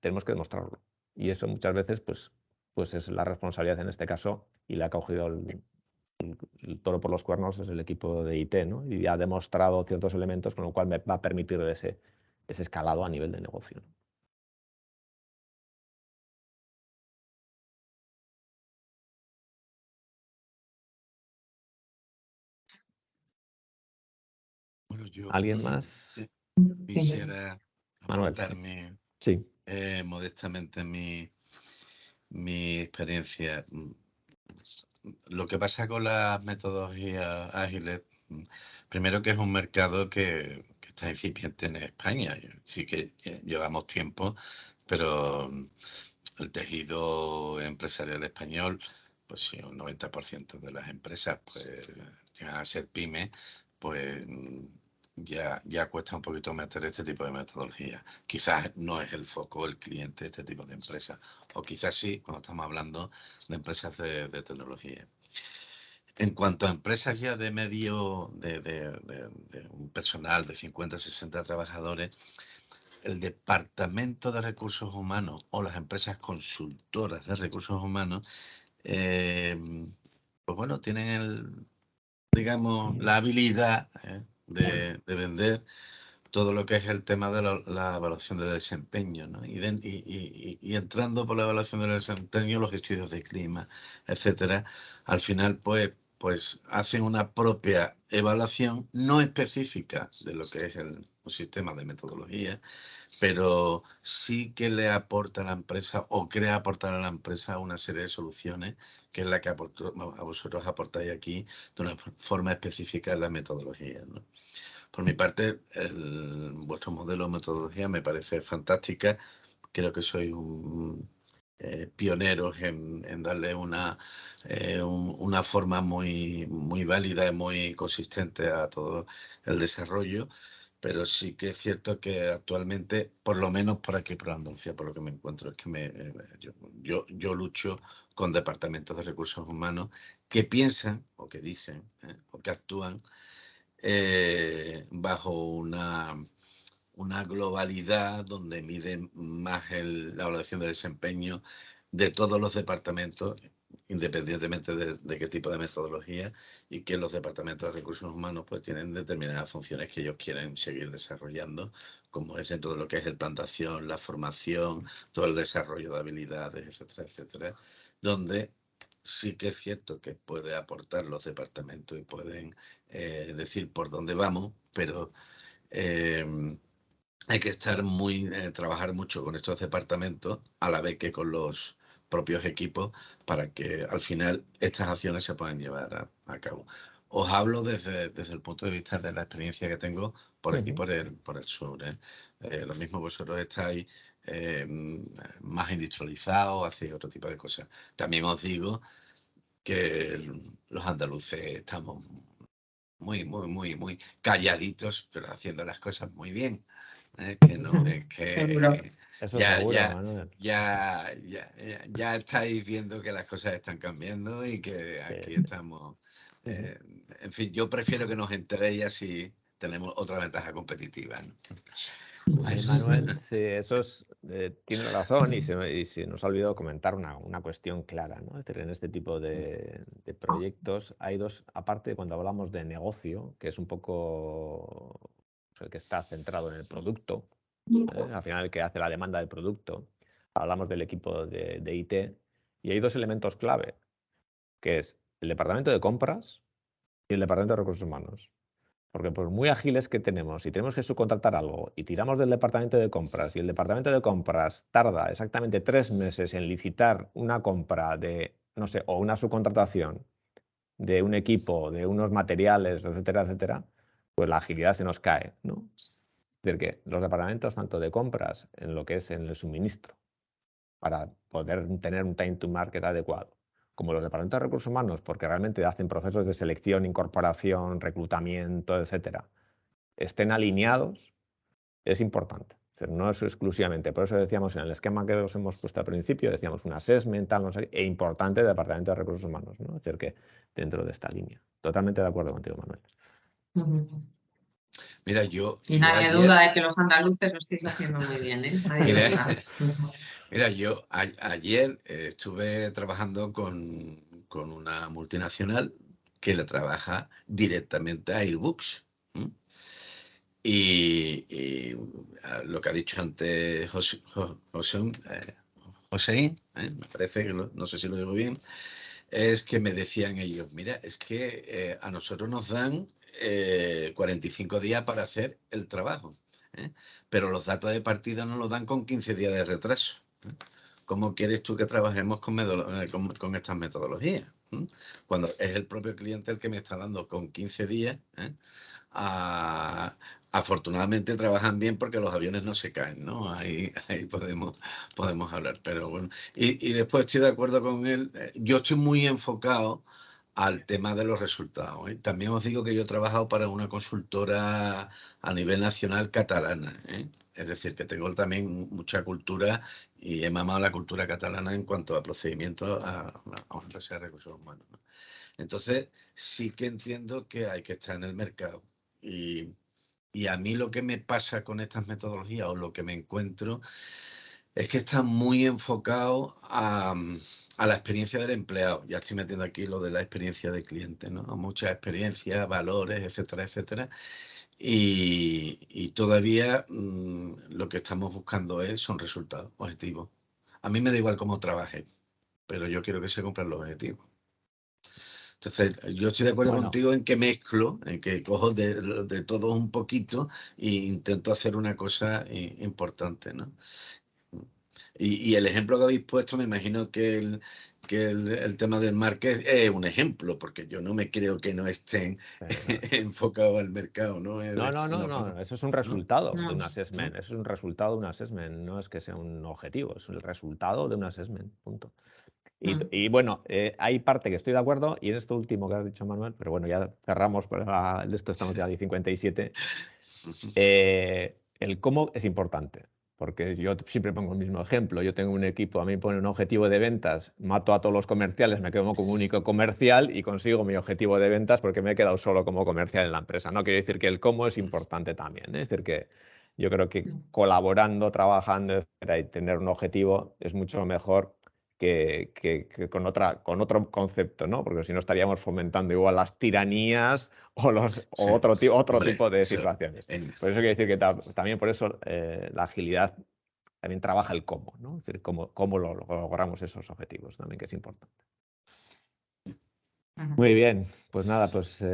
tenemos que demostrarlo. Y eso muchas veces pues es la responsabilidad en este caso y la ha cogido el el toro por los cuernos es el equipo de IT, ¿no? Y ha demostrado ciertos elementos, con lo cual me va a permitir ese escalado a nivel de negocio, ¿no? Bueno, yo ¿Alguien más? quisiera Manuel. aportarme Sí. Modestamente mi experiencia. Lo que pasa con las metodologías ágiles, primero que es un mercado que está incipiente en España. Sí que llevamos tiempo, pero el tejido empresarial español, pues sí, un 90% de las empresas pues llegan a ser pymes, pues ya cuesta un poquito meter este tipo de metodología. Quizás no es el foco, el cliente, este tipo de empresas. O quizás sí, cuando estamos hablando de empresas de tecnología. En cuanto a empresas ya de medio, de un personal de 50, 60 trabajadores, el departamento de recursos humanos o las empresas consultoras de recursos humanos, pues bueno, tienen digamos, la habilidad de vender todo lo que es el tema de la evaluación del desempeño, ¿no? Y entrando por la evaluación del desempeño, los estudios de clima, etcétera, al final pues hacen una propia evaluación no específica de lo que es un sistema de metodología, pero sí que le aporta a la empresa o crea aportar a la empresa una serie de soluciones, que es la que a vosotros aportáis aquí de una forma específica en la metodología, ¿no? Por mi parte, vuestro modelo de metodología me parece fantástica. Creo que sois pioneros en darle una forma muy válida y muy consistente a todo el desarrollo, pero sí que es cierto que actualmente, por lo menos por aquí, por Andalucía, por lo que me encuentro, es que yo lucho con departamentos de recursos humanos que piensan, o que dicen, o que actúan bajo una globalidad donde miden más la evaluación del desempeño de todos los departamentos, independientemente de qué tipo de metodología, y que los departamentos de recursos humanos pues tienen determinadas funciones que ellos quieren seguir desarrollando, como es dentro de lo que es el plantación, la formación, todo el desarrollo de habilidades, etcétera, etcétera, donde sí que es cierto que puede aportar los departamentos y pueden decir por dónde vamos, pero hay que trabajar mucho con estos departamentos a la vez que con los propios equipos para que al final estas acciones se puedan llevar a cabo. Os hablo desde el punto de vista de la experiencia que tengo por aquí, por el sur. Lo mismo vosotros estáis más industrializados, hacéis otro tipo de cosas. También os digo que los andaluces estamos muy calladitos, pero haciendo las cosas muy bien. Que no, es que Eso seguro, Manuel. ya estáis viendo que las cosas están cambiando y que aquí estamos. En fin, yo prefiero que nos enteréis así tenemos otra ventaja competitiva, ¿no? Manuel, sí, tiene razón y se nos ha olvidado comentar una cuestión clara, ¿no? Es decir, en este tipo de proyectos hay dos, aparte cuando hablamos de negocio, que es un poco el que está centrado en el producto, al final el que hace la demanda del producto, hablamos del equipo de IT y hay dos elementos clave, que es el departamento de compras y el departamento de recursos humanos. Porque por muy ágiles que tenemos, si tenemos que subcontratar algo y tiramos del departamento de compras y el departamento de compras tarda exactamente 3 meses en licitar una compra de, no sé, o una subcontratación de un equipo, de unos materiales, etcétera, etcétera, pues la agilidad se nos cae, ¿no? Es decir, que los departamentos tanto de compras en lo que es en el suministro, para poder tener un time to market adecuado, como los departamentos de recursos humanos, porque realmente hacen procesos de selección, incorporación, reclutamiento, etcétera, estén alineados, es importante. Es decir, no es exclusivamente, por eso decíamos en el esquema que os hemos puesto al principio, decíamos un assessment, tal, no sé, e importante el departamento de recursos humanos, ¿no? Es decir, que dentro de esta línea. Totalmente de acuerdo contigo, Manuel. Mira, y nadie duda de que los andaluces lo estáis haciendo muy bien, ¿eh? Mira, yo ayer estuve trabajando con una multinacional que le trabaja directamente a Airbooks. Y lo que ha dicho antes Joséín, me parece que no sé si lo digo bien, es que me decían ellos, mira, es que a nosotros nos dan 45 días para hacer el trabajo, pero los datos de partida nos los dan con 15 días de retraso. ¿Cómo quieres tú que trabajemos con estas metodologías? Cuando es el propio cliente el que me está dando con 15 días. Afortunadamente trabajan bien porque los aviones no se caen, ¿no? Ahí podemos hablar, pero bueno. Y después estoy de acuerdo con él. Yo estoy muy enfocado al tema de los resultados. También os digo que yo he trabajado para una consultora a nivel nacional catalana. Es decir, que tengo también mucha cultura y he mamado la cultura catalana en cuanto a procedimientos a una empresa de recursos humanos, ¿no? Entonces, sí que entiendo que hay que estar en el mercado. Y a mí lo que me pasa con estas metodologías o lo que me encuentro es que está muy enfocado a la experiencia del empleado. Ya estoy metiendo aquí lo de la experiencia del cliente, ¿no? Muchas experiencias, valores, etcétera, etcétera. Y todavía lo que estamos buscando son resultados objetivos. A mí me da igual cómo trabaje, pero yo quiero que se cumplan los objetivos. Entonces, yo estoy de acuerdo contigo en que mezclo, en que cojo de todo un poquito e intento hacer una cosa importante, ¿no? Y el ejemplo que habéis puesto, me imagino que el tema del market es un ejemplo, porque yo no me creo que no estén enfocados al mercado, ¿no? No, eso es un resultado de un assessment, eso es un resultado de un assessment, no es que sea un objetivo, es el resultado de un assessment, punto. Y bueno, hay parte que estoy de acuerdo, y en esto último que has dicho, Manuel, pero bueno, ya cerramos, esto estamos ya a 57. El cómo es importante, porque yo siempre pongo el mismo ejemplo. Yo tengo un equipo, a mí me pone un objetivo de ventas, mato a todos los comerciales, me quedo como único comercial y consigo mi objetivo de ventas porque me he quedado solo como comercial en la empresa. No quiere decir que el cómo es importante también, Es decir, que yo creo que colaborando, trabajando, etcétera, y tener un objetivo es mucho mejor que con otro concepto, ¿no? Porque si no estaríamos fomentando igual las tiranías o otro tipo de situaciones. Por eso quiere decir que también por eso la agilidad también trabaja el cómo, ¿no? Es decir, cómo logramos esos objetivos también, que es importante. Muy bien, pues nada, pues si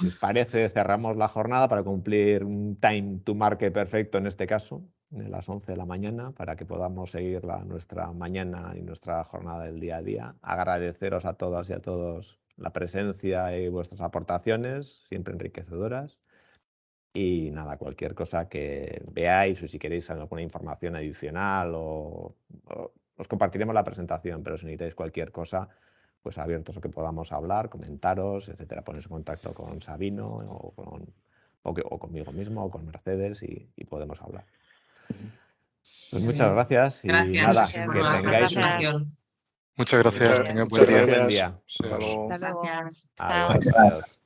os parece, cerramos la jornada para cumplir un time to market perfecto en este caso, de las 11 de la mañana, para que podamos seguir nuestra mañana y nuestra jornada del día a día. Agradeceros a todas y a todos la presencia y vuestras aportaciones, siempre enriquecedoras. Y nada, cualquier cosa que veáis o si queréis alguna información adicional os compartiremos la presentación, pero si necesitáis cualquier cosa, pues abiertos a que podamos hablar, comentaros, etcétera, poneros en contacto con Sabino o conmigo mismo o con Mercedes y podemos hablar. Pues muchas gracias y nada, que tengáis Muchas gracias, tengan buen día. Buen día. Hasta luego. Adiós.